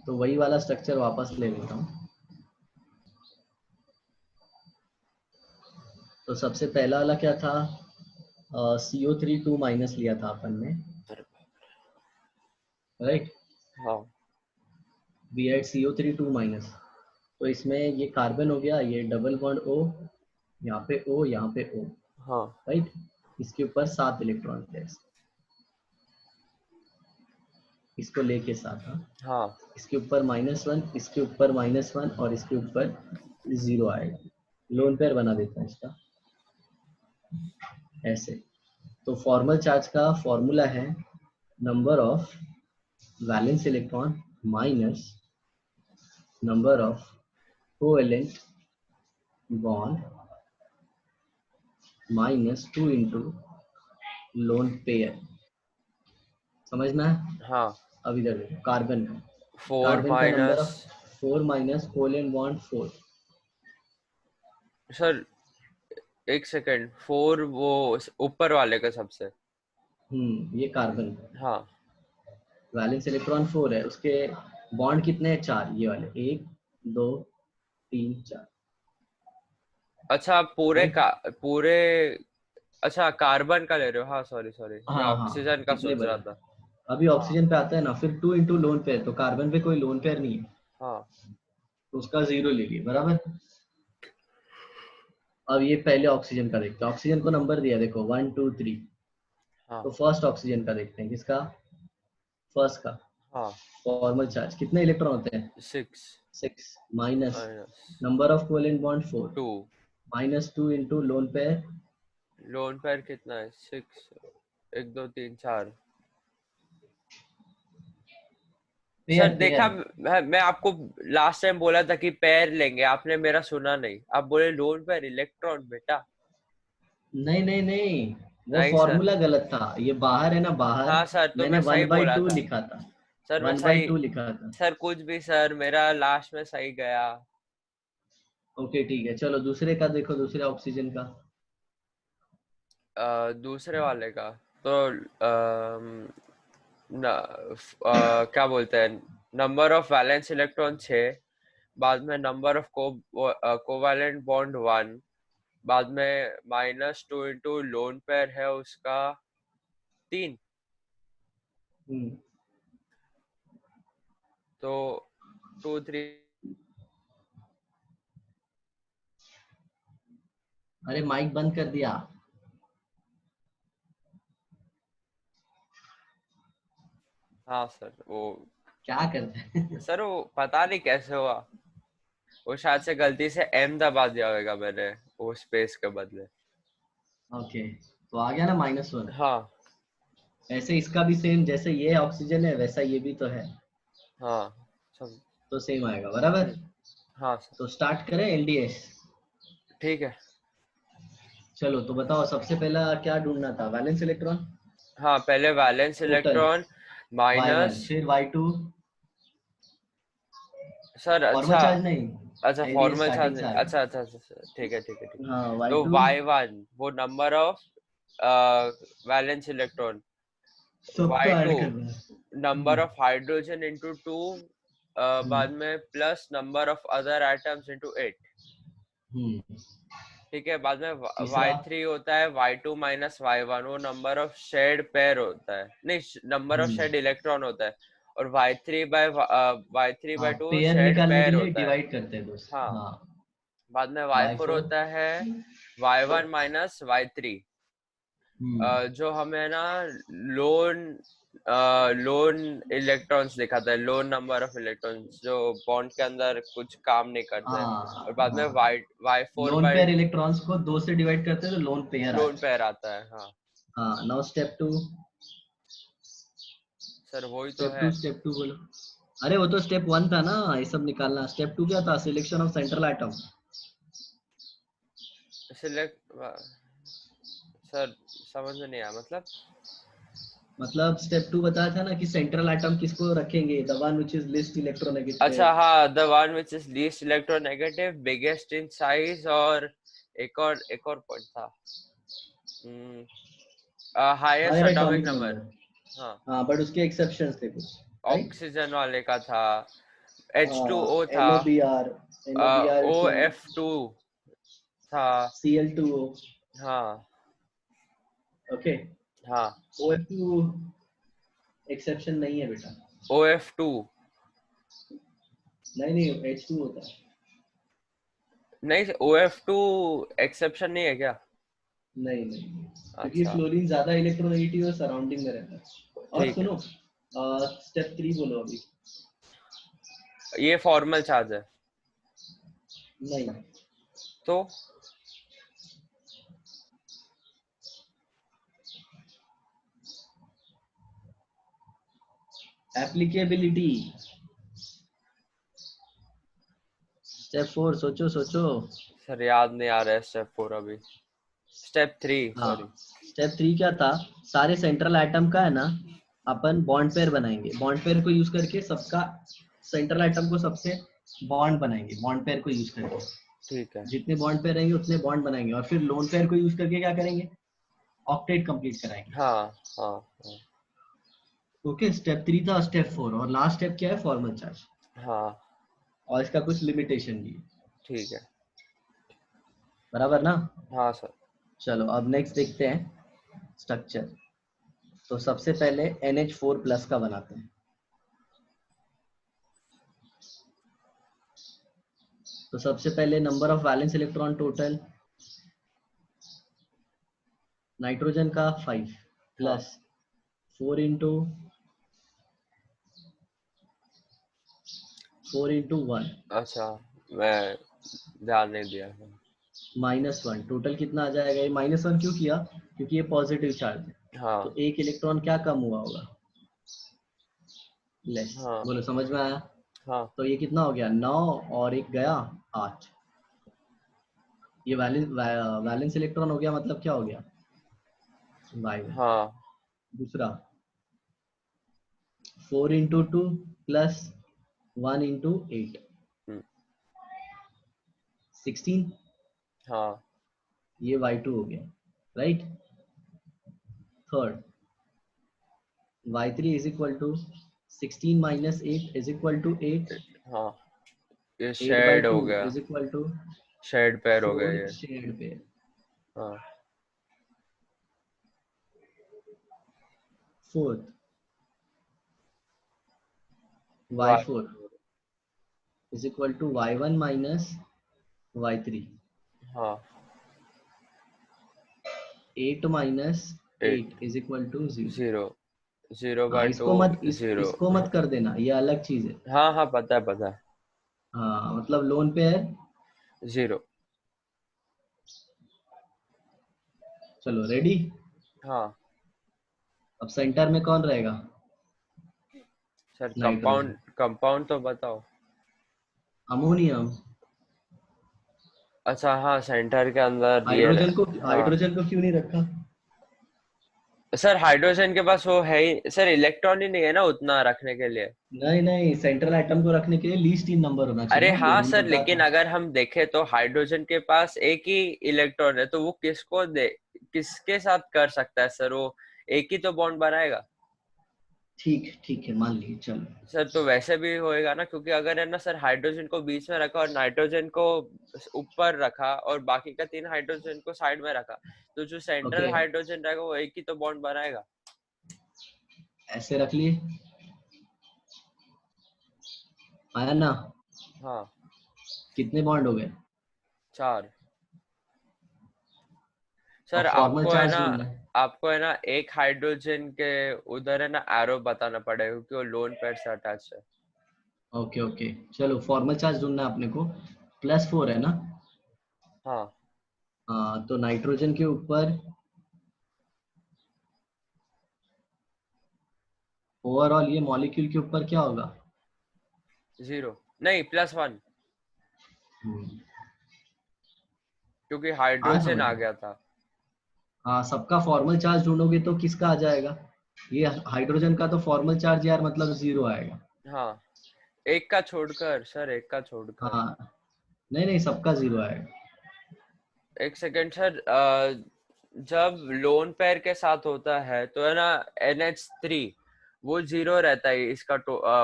तो वही वाला स्ट्रक्चर वापस ले लेता हूँ। तो सबसे पहला वाला क्या था, CO3 2 माइनस लिया था अपन ने, राइट। हाँ वी हैड CO3 2 माइनस। तो इसमें ये कार्बन हो गया, ये डबल बॉन्ड O, यहाँ पे O, यहाँ पे O, हाँ राइट। इसके ऊपर 7 इलेक्ट्रॉन पेयर्स, इसको लेके 7। हाँ इसके ऊपर -1, इसके ऊपर -1 और इसके ऊपर 0 आएगा। लोन पेयर बना देता है इसका ऐसे। तो फॉर्मल चार्ज का फॉर्मूला है number of valence electron minus number of covalent bond -2 into lone pair. समझना है? हाँ। अब इधर देखो, कार्बन का 4 number minus, of 4 minus covalent bond 4। Sir एक सेकेंड, 4 वो ऊपर वाले का सबसे। ये कार्बन हाँ वैलेंस इलेक्ट्रॉन 4 है, उसके बॉन्ड कितने हैं? 4, ये वाले 1 2 3 4, अच्छा, पूरे राइट। का पूरे, अच्छा कार्बन का ले रहे हो। हाँ सॉरी सॉरी, मैं हाँ हाँ, ऑक्सीजन का कितने सोच रहा बचे? था। अभी ऑक्सीजन पे आता है ना, फिर 2 इंटू लोन पेयर, तो कार्बन पे कोई लोन पेयर नहीं है, हाँ तो उसका 0 ले लिए, बराबर। अब ये पहले ऑक्सीजन का देखते हैं। ऑक्सीजन को नंबर दिया देखो 1 2 3। हाँ तो फर्स्ट ऑक्सीजन का देखते हैं, किसका? फर्स्ट का। हाँ। फॉर्मल चार्ज कितने इलेक्ट्रॉन होते हैं? 6 6 minus minus number of covalent bond 4 2, -2 into lone pair. Lone pair कितना है? 6, 1 2 3 4। सर पेयर देखा, पेयर मैं आपको लास्ट टाइम बोला था कि पेयर लेंगे, आपने मेरा सुना नहीं, आप बोले लोन पेयर इलेक्ट्रॉन। बेटा नहीं नहीं नहीं, वो नहीं सर। फॉर्मूला गलत था, ये बाहर है ना, बाहर। हाँ सर, तो मैंने मैं सही वन बाई बोला टू था। लिखा था, सर मैं 1 बाई सही, 2 लिखा था। सर कुछ भी सर, मेरा लास्ट में सही गया। ओके ठीक है, चलो दूसरे का देखो, दूसरे ऑक्सीजन का। दूसरे वाले का तो क्या बोलते हैं, नंबर ऑफ वैलेंस इलेक्ट्रॉन 6, बाद में नंबर ऑफ कोवैलेंट बॉन्ड 1, बाद में -2 इंटू लोन पेयर है उसका 3। हम्म, तो 2 3। अरे माइक बंद कर दिया। हाँ सर वो, क्या करते हैं? सर वो पता नहीं कैसे हुआ, वो शायद से गलती से M दबा दिया होगा मैंने वो स्पेस के बदले। ओके, तो आ गया ना -1। हाँ ऐसे इसका भी सेम, जैसे ये ऑक्सीजन है वैसा ये भी तो है, हाँ सब। तो सेम आएगा, बराबर। हाँ सर तो स्टार्ट करें LDS। ठीक है। चलो तो बताओ, सबसे पहला क्या ढूंढना था? वैलेंस इलेक्ट्रॉन हाँ पहले valence total electron Y1, minus. फिर Y2 सर फॉर्मल अच्छा, चार्ज नहीं, अच्छा LDS फॉर्मल स्टार्टिंग चार्ज, से आएगा। अच्छा अच्छा अच्छा अच्छा, ठीक है ठीक है ठीक है। हाँ तो Y2 Y1 वो नंबर ऑफ वैलेंस इलेक्ट्रॉन, सबको Y2 ऐड करना है। नंबर ऑफ हाइड्रोजन इंटू 2, हम्म, बाद में plus number of other atoms into 8। हम्म, ठीक है, बाद में तीसरा। Y3 होता है Y2 माइनस Y1, वो नंबर ऑफ शेड पेयर होता है, नहीं नंबर ऑफ शेड इलेक्ट्रॉन होता है। और Y3 by हाँ, 2 पेयर शेड निकालने के पेयर लिए होता है। डिवाइड करते हैं दोस्त। हाँ, हाँ, बाद में Y4 Y4। होता है Y1 माइनस Y3, हम्म, जो हमें ना लोन लोन इलेक्ट्रॉन्स दिखाता है, लोन नंबर ऑफ इलेक्ट्रॉन्स जो बॉन्ड के अंदर कुछ काम नहीं करते हैं। हाँ और बाद में हाँ, Y4 loan by pair electrons को 2 से डिवाइड करते हैं तो लोन पेयर लोन आता है। पेयर आता है। हाँ हाँ, नाउ स्टेप 2। सर वही तो स्टेप है। 2, स्टेप 2 बोलो। अरे वो तो स्टेप 1 था ना, ये सब निकालना। स्टेप 2 क्या था? Selection of central atom. Select, sir समझ में नहीं आया मतलब। मतलब स्टेप 2 बताया था ना कि सेंट्रल एटम किसको रखेंगे, the one which is least अच्छा इलेक्ट्रोनेगेटिव। हाँ, the one which is least electronegative, biggest in size, और एक और पॉइंट था। Hmm, highest higher atomic atomic number. Number. हाँ, हाँ बट उसके एक्सेप्शंस थे कुछ, राइट? ऑक्सीजन वाले का था, H2O हाँ, था, NOBr2, OF2 था। Cl2O। हाँ ओके, हाँ, OF2 एक्सेप्शन नहीं है बेटा। OF2 नहीं नहीं, H2 होता है। नहीं, OF2 एक्सेप्शन नहीं है क्या? नहीं नहीं नहीं, क्योंकि अच्छा फ्लोरीन ज्यादा इलेक्ट्रोनेगेटिव और सराउंडिंग में रहता है। और ठीक है, सुनो, स्टेप 3 बोलो अभी। ये फॉर्मल चार्ज है नहीं, तो। एप्लीकेबिलिटी। स्टेप 4, सोचो सोचो। सर याद नहीं आ रहा है स्टेप 4 अभी। स्टेप 3 हाँ, सॉरी। स्टेप 3 क्या था? सारे सेंट्रल एटम का है ना, अपन बॉन्ड पेयर बनाएंगे। बॉन्ड पेयर को यूज करके सबका सेंट्रल एटम को सबसे बॉन्ड बनाएंगे, बॉन्ड पेयर को यूज करके। ठीक है। जितने बॉन्ड पेयर रहेंगे उतने बॉन्ड बनाएंगे, और फिर लोन पेयर को यूज करके क्या करेंगे? ऑक्टेट कंप्लीट कराएंगे। हाँ हाँ हाँ ओके, स्टेप 3 था। स्टेप 4 और लास्ट स्टेप क्या है? Formal charge. हाँ और इसका कुछ लिमिटेशन भी है। ठीक है। बराबर ना? हाँ सर। चलो अब नेक्स्ट देखते हैं स्ट्रक्चर। तो सबसे पहले NH4 प्लस का बनाते हैं। तो सबसे पहले number of valence electron total nitrogen का 5 हाँ प्लस 4 into 1 अच्छा, मैं ध्यान नहीं दिया। -1। टोटल कितना आ जाएगा? ये -1 क्यों किया? क्योंकि ये पॉजिटिव चार्ज है। हाँ तो एक इलेक्ट्रॉन क्या कम हुआ होगा? लेस। हाँ बोलो, समझ में आया? हाँ तो ये कितना हो गया? 9 और एक गया 8। ये वैलेंस इलेक्ट्रॉन हो गया, मतलब क्या हो गया? Y1। हाँ दूसरा 4 into 2 प्लस 1 into 8, हम्म, 16। हाँ ये Y2 हो गया, right? Third Y3 is equal to 16 minus 8 is equal to 8। हाँ, ये 8 by शेड हो 2 गया, इज इक्वल टू शेड पैर हो गया 4 ये। शेड पे। हाँ fourth Y. Y4 is equal to Y1 minus Y3। हाँ 8 माइनस 8 8 इज इक्वल टू 0। 0, 0 हाँ, बाय 2 0। इसको मत कर देना, ये अलग चीज है। हाँ हाँ पता है पता है। हाँ, मतलब लोन पेयर। 0। चलो रेडी। हाँ अब सेंटर में कौन रहेगा? Sir, nitrogen. कंपाउंड कंपाउंड तो बताओ। अमोनियम। अच्छा हाँ, सेंटर के अंदर ये। हाँ हाइड्रोजन को क्यों नहीं रखा? सर, हाइड्रोजन के पास वो है ही सर, इलेक्ट्रॉन ही नहीं है ना उतना रखने के लिए। नहीं नहीं, सेंट्रल एटम को रखने के लिए लीस्ट 3 नंबर होना चाहिए अरे ना, ये हाँ रूल सर, बताया लेकिन था। अगर हम देखें तो हाइड्रोजन के पास एक ही इलेक्ट्रॉन है, तो वो किसको दे, किसके साथ कर सकता है सर वो? एक ही तो बॉन्ड बनाएगा। ठीक ठीक है, मान लीजिए, चलो। सर तो वैसे भी होएगा ना, क्योंकि अगर है ना सर, हाइड्रोजन को बीच में रखा और नाइट्रोजन को ऊपर रखा और बाकी का 3 हाइड्रोजन को साइड में रखा, तो जो सेंट्रल ओके, हाइड्रोजन रहेगा वो एक ही तो बॉन्ड बनाएगा। ऐसे रख लिए, आया ना? हाँ, कितने बॉन्ड हो गए? 4। अब सर फॉर्मल आपको है चार्ज ना, ढूंढना है। आपको है ना एक हाइड्रोजन के उधर है ना एरो बताना पड़ेगा, क्योंकि वो लोन पेयर से अटैच है। ओके ओके, चलो फॉर्मल चार्ज ढूंढना है अपने को। +4 है ना? हाँ हाँ, तो नाइट्रोजन के ऊपर ओवरऑल ये मॉलिक्यूल के ऊपर क्या होगा? 0 नहीं, +1, हम्म, क्योंकि आया हाइड्रोजन समझ आ में? गया था। हाँ, सबका फॉर्मल चार्ज ढूंढोगे तो किसका आ जाएगा? ये हाइड्रोजन का तो फॉर्मल चार्ज यार मतलब 0 आएगा। हाँ, एक का छोड़कर सर, एक का छोड़कर। हाँ, नहीं नहीं, सबका 0 आएगा। एक सेकेंड सर, जब लोन पेयर के साथ होता है तो है ना NH3 वो 0 रहता है इसका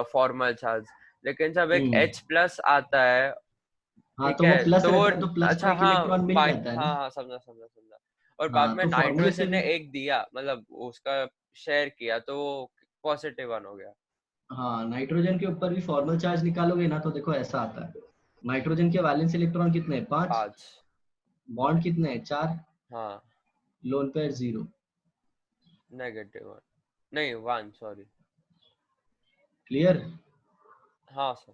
फॉर्मल चार्ज, लेकिन जब एक H प्लस आता है, हाँ ठीक तो वो है, प्लस तो वो रहता है तो प्लस को अच्छा एक हाँ इलेक्ट्रॉन मिल जाता है हाँ ना। हाँ समझा समझा समझा। और बाद हाँ में तो फॉर्मूले से नाइट्रोजन ने भी। एक दिया, मतलब उसका शेयर किया, तो वो पॉजिटिव वन हो गया। हाँ नाइट्रोजन के ऊपर भी फॉर्मल चार्ज निकालोगे ना तो देखो ऐसा आता है। नाइट्रोजन के वैलेंस इलेक्ट्रॉन कितने हैं? 5। 5। बॉन्ड कितने हैं? 4। हाँ लोन पेयर 0। नेगेटिव वन, नहीं 1 सॉरी। क्लियर? हाँ सर।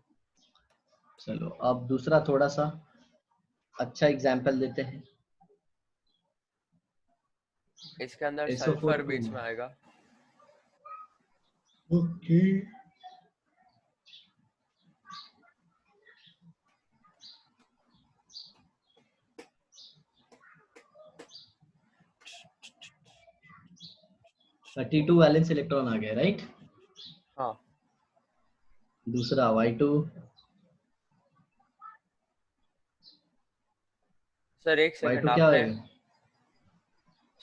चलो अब दूसरा थोड़ा सा अच्छा एग्जाम्पल देते हैं। इसके अंदर SO4 सल्फर 2 बीच में। में आएगा। Okay. Thirty two valence electron आ गया, राइट? हाँ दूसरा Y2। सर एक सेकंड, Y2 क्या आपने होएगा?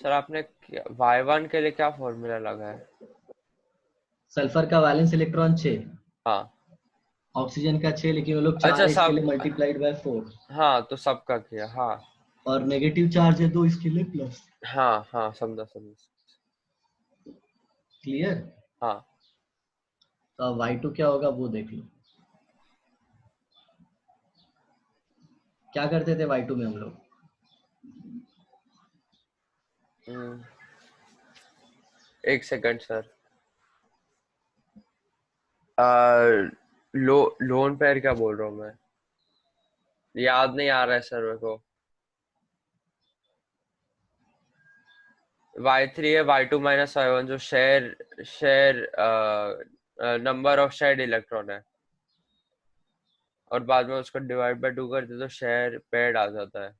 सर आपने Y1 के लिए क्या फॉर्मूला लगा है? सल्फर का वैलेंस इलेक्ट्रॉन 6। हाँ ऑक्सीजन का 6, लेकिन वो लोग 4 अच्छा है इसके सब, लिए मल्टीप्लाइड बाय 4। हाँ तो सबका किया, हाँ और नेगेटिव चार्ज है तो इसके लिए प्लस। हाँ हाँ समझा समझा। क्लियर? हाँ तो अब Y2 क्या होगा वो देख लो। क्या करते थे Y2 में हम लोग? हम्म, एक सेकंड सर। लोन पेयर क्या बोल रहा हूँ मैं, याद नहीं आ रहा है सर मेरे को। Y3 है Y2 माइनस Y1 जो share share number of shared electron है, और बाद में उसको डिवाइड बाय 2 करते तो शेयर पेयर्ड आ जाता है।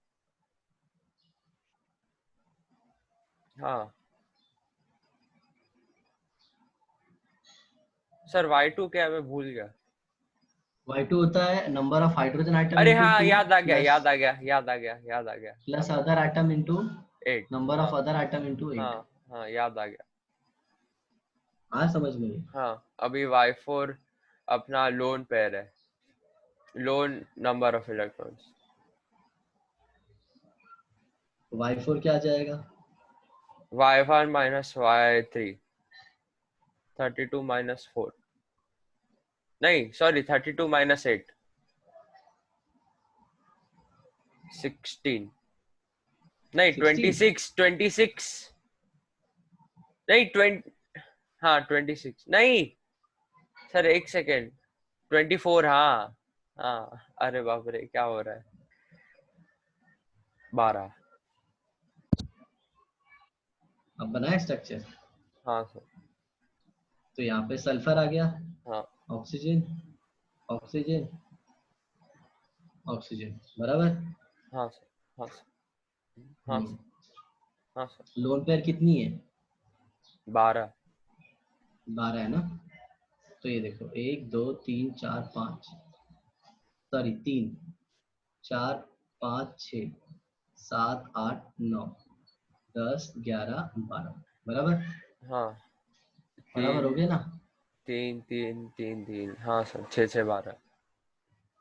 हाँ सर Y2 क्या है, मैं भूल गया। Y2 होता है नंबर ऑफ हाइड्रोजन आइटम अरे इनटू हाँ 2 याद आ गया प्लस याद आ गया याद आ गया याद आ गया। Plus other item into 8। Number हाँ ऑफ अदर आइटम इनटू 8। हाँ हाँ याद आ गया। हाँ समझ में नहीं। हाँ अभी Y4 अपना लोन पेयर है, loan number of electrons. Y4 क्या आ जाएगा? Y1 माइनस Y3, 32 माइनस 4, नहीं सॉरी 32 माइनस 8, 16, नहीं 16। 26 नहीं 20, हाँ 26 नहीं सर एक सेकेंड, 24 हाँ। हाँ अरे बाप रे क्या हो रहा है, 12। अब बनाए स्ट्रक्चर। हाँ सर। तो यहाँ पे सल्फर आ गया, हाँ ऑक्सीजन, ऑक्सीजन, ऑक्सीजन, बराबर। हाँ सर। हाँ सर। हाँ हम्म। सर। हाँ सर। लोन पेयर कितनी है? 12। 12 है ना? तो ये देखो 1 2 3 4 5, सॉरी 3 4 5 6 7 8 9 10 11 12, बराबर। हाँ बराबर हो तीन गया ना? 3 3 3 3, हाँ सर 6 6 12।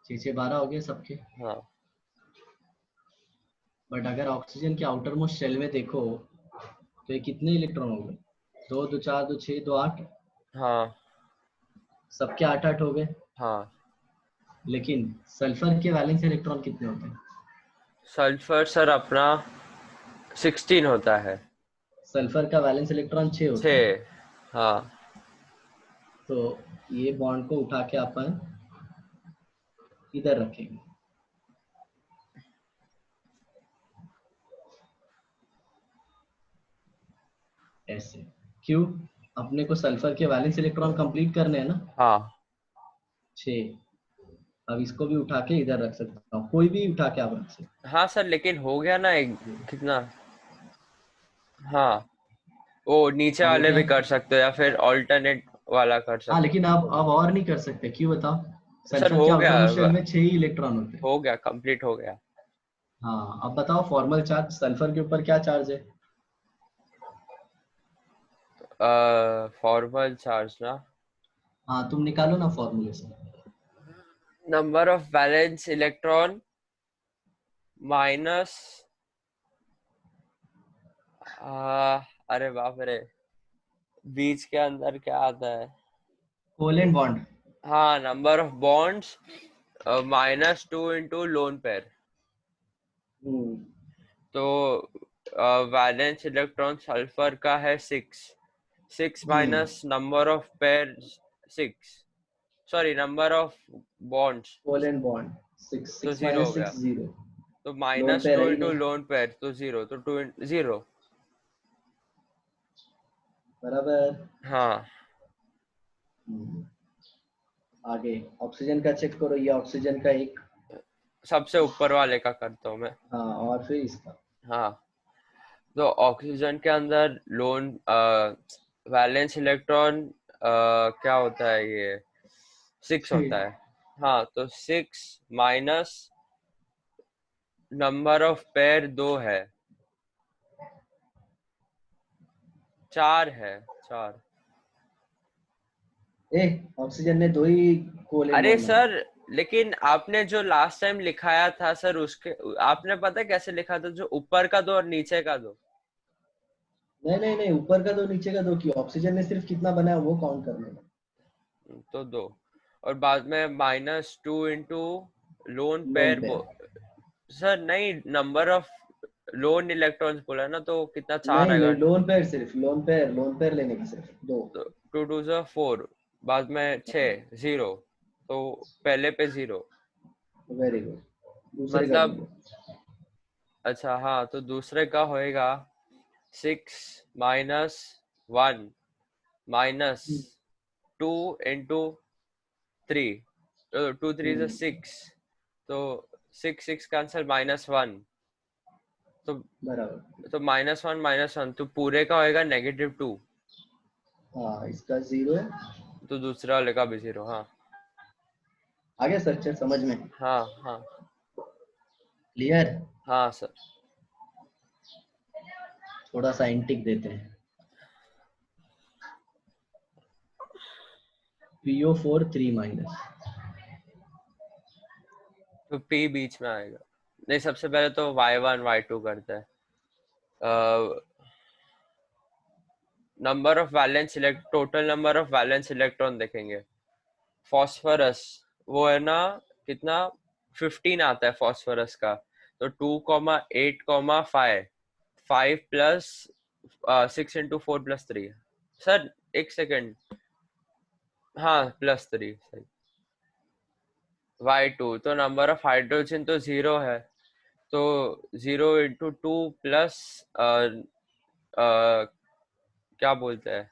6 6 12 हो गए सबके। हाँ बट अगर ऑक्सीजन के आउटर मोस्ट शेल में देखो तो ये कितने इलेक्ट्रॉन हो गए? 2 2 4 2 6 2 8, हाँ सबके 8 8 हो गए। हाँ। लेकिन सल्फर के वैलेंस इलेक्ट्रॉन कितने होते हैं? सल्फर सर अपना 16 होता है। सल्फर का वैलेंस इलेक्ट्रॉन 6 होता है। 6। हाँ तो ये बॉन्ड को उठा के अपन इधर रखेंगे ऐसे। क्यों? अपने को सल्फर के वैलेंस इलेक्ट्रॉन कंप्लीट करने हैं ना, हाँ 6। अब इसको भी उठा के इधर रख सकता हूँ, कोई भी उठा के आप रख सकते हाँ सर, लेकिन हो गया ना एक, हो। कितना, हाँ वो नीचे हो वाले गया। भी कर सकते हो या फिर ऑल्टरनेट वाला कर हाँ सकते लेकिन अब और नहीं कर सकते, क्यों बताओ? हो सर। सल्फर हो के आउटर मोस्ट शेल गया, में 6 ही इलेक्ट्रॉन होते हैं। हो गया, कंप्लीट हो गया। हाँ अब बताओ फॉर्मल चार्ज सल्फर के ऊपर क्या चार्ज है? फॉर्मल चार्ज ना, हाँ तुम निकालो ना फॉर्मूले से। Number of valence electron minus, अरे बाप रे, बीच के अंदर क्या आता है? Covalent bond. हाँ, number of bonds -2 into lone pair. तो वैलेंस इलेक्ट्रॉन सल्फर का है 6 minus number of pair 6, sorry number of bonds, covalent bond 6, तो 6 जीरो हो माइनस गया। 6 0। तो लोन -2 पेयर है ही इंटू नहीं। लोन पेयर तो 0, तो 2 0। बराबर। हाँ, हम्म, आगे ऑक्सीजन का चेक करो, ये ऑक्सीजन का एक। सबसे ऊपर वाले का करता हूँ मैं। हाँ और फिर इसका। हाँ, तो ऑक्सीजन के अंदर लोन वैलेंस इलेक्ट्रॉन क्या होता है ये, 6 होता है। हाँ, तो 6 माइनस नंबर ऑफ पेयर 2 है, 4 है, 4। ए ऑक्सीजन ने दो ही कोवेलेंट अरे बॉन्ड बनाए। सर, लेकिन आपने जो लास्ट टाइम लिखाया था सर, उसके आपने पता है कैसे लिखा था, जो ऊपर का दो और नीचे का दो। नहीं नहीं नहीं, ऊपर का दो नीचे का दो की, ऑक्सीजन ने सिर्फ कितना बनाया वो काउंट करने का। तो 2, और बाद में -2 into loan lone pair. Pair. Sir नहीं, नंबर ऑफ लोन इलेक्ट्रॉन्स बोला ना, तो कितना, 4 नहीं आएगा। नहीं, लोन पेयर सिर्फ, लोन पेयर लेने का सिर्फ दो। तो 2 2 ज़ा 4, बाद में 6 0, तो पहले पे 0, वेरी गुड। दूसरे का मतलब, बोलो। अच्छा हाँ, तो दूसरे का होएगा 6 माइनस 1 माइनस 2 इंटू 3, तो 2 3 ज़ा 6, तो 6 6 कैंसिल, -1, तो बराबर। -1 तो पूरे का होएगा -2, हाँ इसका 0। तो दूसरा वाले का भी 0। हाँ आगे स्ट्रक्चर समझ में। हाँ हाँ क्लियर। हाँ सर। थोड़ा सा इंटिक देते हैं। PO4 3 minus. तो P बीच में आएगा। नहीं, सबसे पहले तो Y1 Y2 करते हैं। Number of valence total number of valence electron देखेंगे। फॉस्फोरस, वो है ना, कितना, 15 आता है फॉस्फोरस का। तो 2,8,5, 5 प्लस 6 इंटू 4 प्लस 3। सर एक सेकेंड, हाँ +3 सही। Y2, तो नंबर ऑफ हाइड्रोजन तो 0 है, तो 0 इंटू 2 प्लस क्या बोलते हैं,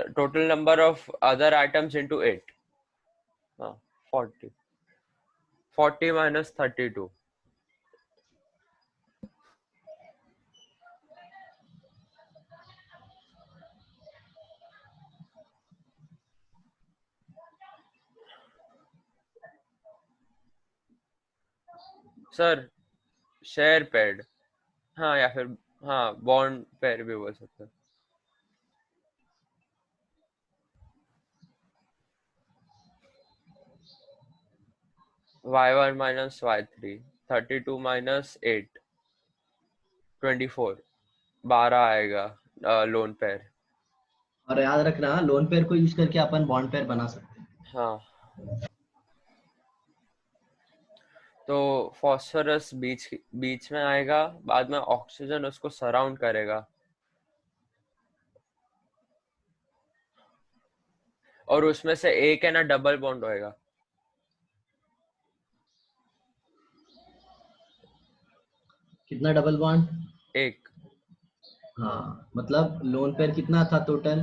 total number of other items into 8। हाँ, 40, 40 माइनस 32। सर शेयर पेड, हाँ, या फिर हाँ बॉन्ड पेयर भी बोल सकते हैं। Y1 माइनस Y3, 32 माइनस 8, 24, 12 आएगा लोन पेयर। और याद रखना लोन पेयर को यूज करके अपन बॉन्ड पेयर बना सकते हैं। हाँ, तो फॉस्फोरस बीच बीच में आएगा, बाद में ऑक्सीजन उसको सराउंड करेगा, और उसमें से एक है ना डबल बॉन्ड होएगा। कितना डबल बॉन्ड? एक। हाँ मतलब लोन पेयर कितना था टोटल?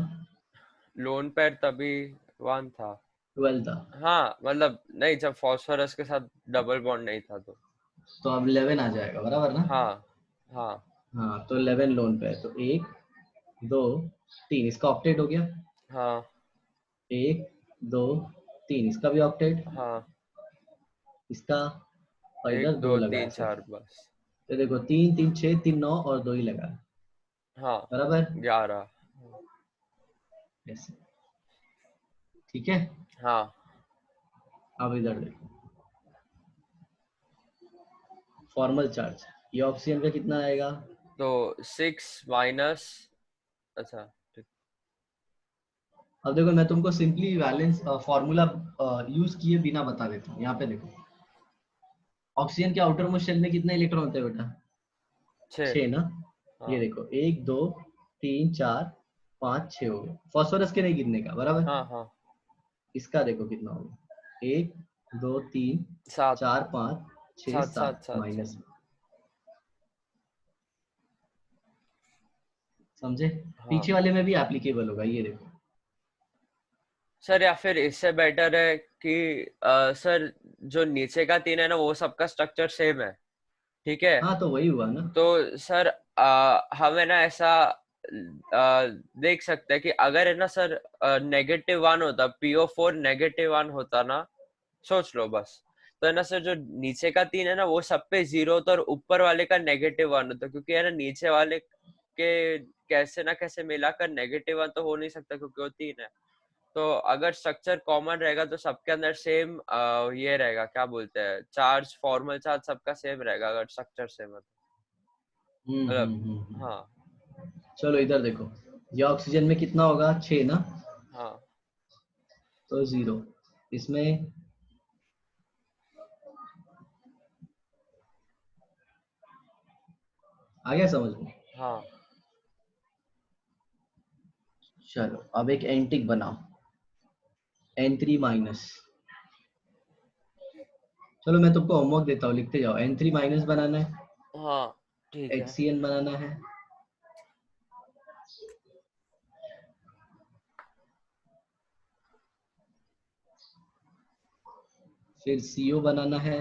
लोन पेयर तभी 1 था। 12 था। हाँ मतलब नहीं, जब फॉस्फोरस के साथ डबल बॉन्ड नहीं था तो। तो अब 11 आ जाएगा, बराबर ना? हाँ हाँ हाँ तो 11 लोन पेयर, तो 1 2 3, इसका ऑक्टेट हो गया। हाँ 1 2 3, इसका भी ऑक्टेट। हाँ, इसका। और इधर 1 दो 2 लगा है 3 सिर्फ। 4 बस। तो देखो 3 3 6 3 9 और 2 ही लगा है। हाँ, बराबर। 11। ऐसे, ठीक है। हाँ अब इधर देखो, फॉर्मल चार्ज, ये ऑक्सीजन का कितना आएगा? तो 6 माइनस, अच्छा ठीक। अब देखो मैं तुमको सिंपली वैलेंस फॉर्मूला यूज किए बिना बता देता हूँ। यहाँ पे देखो, ऑक्सीजन के आउटर मोस्ट शेल में कितने इलेक्ट्रॉन होते हैं बेटा? 6। 6 ना। ये हाँ देखो 1 2 3 4 5 6 हो गए। फास्फोरस के नहीं गिरने का, बराबर। हाँ हाँ। इसका देखो कितना होगा, 1 2 3 7 4 5 6 7 7 7 7 7। माइनस, समझे? हाँ पीछे वाले में भी एप्लीकेबल होगा, ये देखो। सर, या फिर इससे बेटर है कि सर जो नीचे का 3 है ना, वो सबका स्ट्रक्चर सेम है, ठीक है। हाँ तो वही हुआ ना। तो सर हमें ना ऐसा देख सकते हैं कि अगर है ना सर -1 होता, PO4 -1 होता ना, सोच लो बस, तो है ना सर जो नीचे का 3 है ना वो सब पे 0 होता और ऊपर वाले का -1 होता, क्योंकि है ना नीचे वाले के कैसे ना कैसे मिलाकर -1 तो हो नहीं सकता क्योंकि वो 3 है। तो अगर स्ट्रक्चर कॉमन रहेगा तो सबके अंदर सेम ये रहेगा, क्या बोलते हैं, चार्ज, फॉर्मल चार्ज सबका सेम रहेगा अगर स्ट्रक्चर सेम है मतलब। हम्म। हाँ चलो इधर देखो, ये ऑक्सीजन में कितना होगा? 6 ना। हाँ तो 0 इसमें, आ गया समझ में? हाँ। चलो अब एक एंटिक बनाओ, N3 माइनस। चलो मैं तुमको होमवर्क देता हूँ, लिखते जाओ। N3 माइनस बनाना है, हाँ ठीक है। HCN बनाना है, फिर CO बनाना है,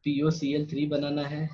POCl3 बनाना है,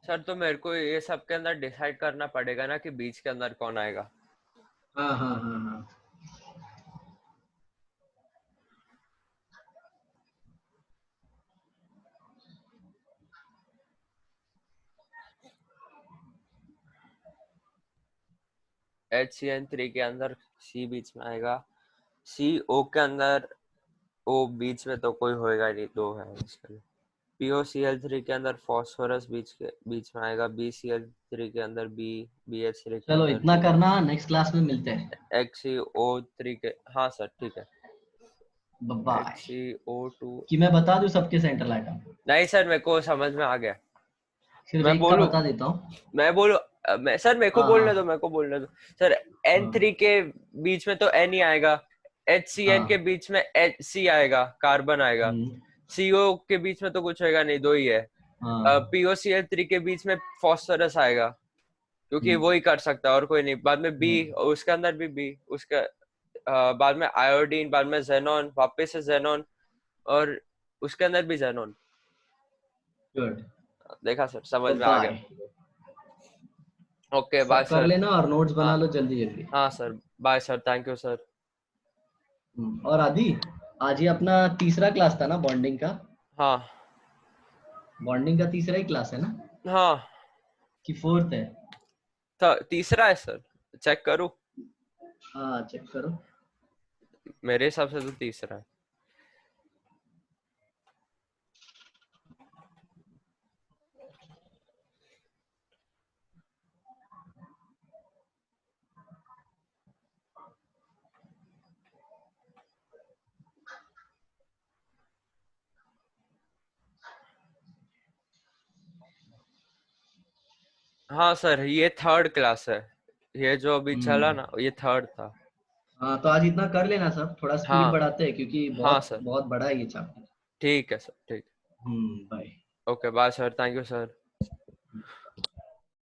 सर तो मेरे को ये सब के अंदर डिसाइड करना पड़ेगा ना कि बीच के अंदर कौन आएगा। हाँ हाँ हाँ हाँ। HCN3 के अंदर C बीच में आएगा, CO के अंदर O बीच में तो कोई होएगा नहीं, दो है इसके लिए। POCl3 के अंदर फॉस्फोरस बीच में आएगा, BCl3 के अंदर BH3 के चलो अंदर इतना B, करना, नेक्स्ट क्लास में मिलते हैं। HCO3 के, हाँ सर ठीक है। बाय। HCO2, कि मैं बता दूं सबके सेंट्रल आइटम? नहीं सर मेरे को समझ में आ गया। सिर्फ मैं एक का बोलूं, बता देता हूँ। मैं बोलूं, मैं सर मेरे को हाँ बोलने दो, हाँ मेरे को बोलने दो सर। N3 हाँ के बीच में तो N ही आएगा, HCN के हाँ। बीच में HC आएगा, कार्बन आएगा, हम्म, CO के बीच में तो कुछ होएगा नहीं, दो ही है। हाँ। POCl3 के बीच में फॉस्फोरस आएगा, क्योंकि हम्म, वो ही कर सकता है और कोई नहीं। बाद में B, हम्म, उसके अंदर भी B, उसके बाद में आयोडीन, बाद में जेनॉन, वापस से जेनॉन, और उसके अंदर भी जेनॉन। गुड। देखा सर, समझ तो में आ गया। बाय। ओके बाय सब कर सर। लेना और नोट्स हाँ बना लो जल्दी जल्दी। हाँ sir, bye sir, thank you sir. और आदि, आज ये अपना तीसरा क्लास था ना बॉन्डिंग का? हाँ बॉन्डिंग का तीसरा ही क्लास है ना, हाँ, कि फोर्थ है? तो तीसरा है सर, चेक करूँ? हाँ चेक करो। मेरे हिसाब से तो तीसरा है। हाँ सर, ये थर्ड क्लास है, ये जो अभी चला हम्म। ना ये थर्ड था। हाँ तो आज इतना कर लेना सब, थोड़ा स्पीड हाँ बढ़ाते हैं क्योंकि हाँ बहुत सर, बहुत बड़ा है ये चैप्टर। ठीक है सर, ठीक। Bye. Okay bye sir, thank you sir.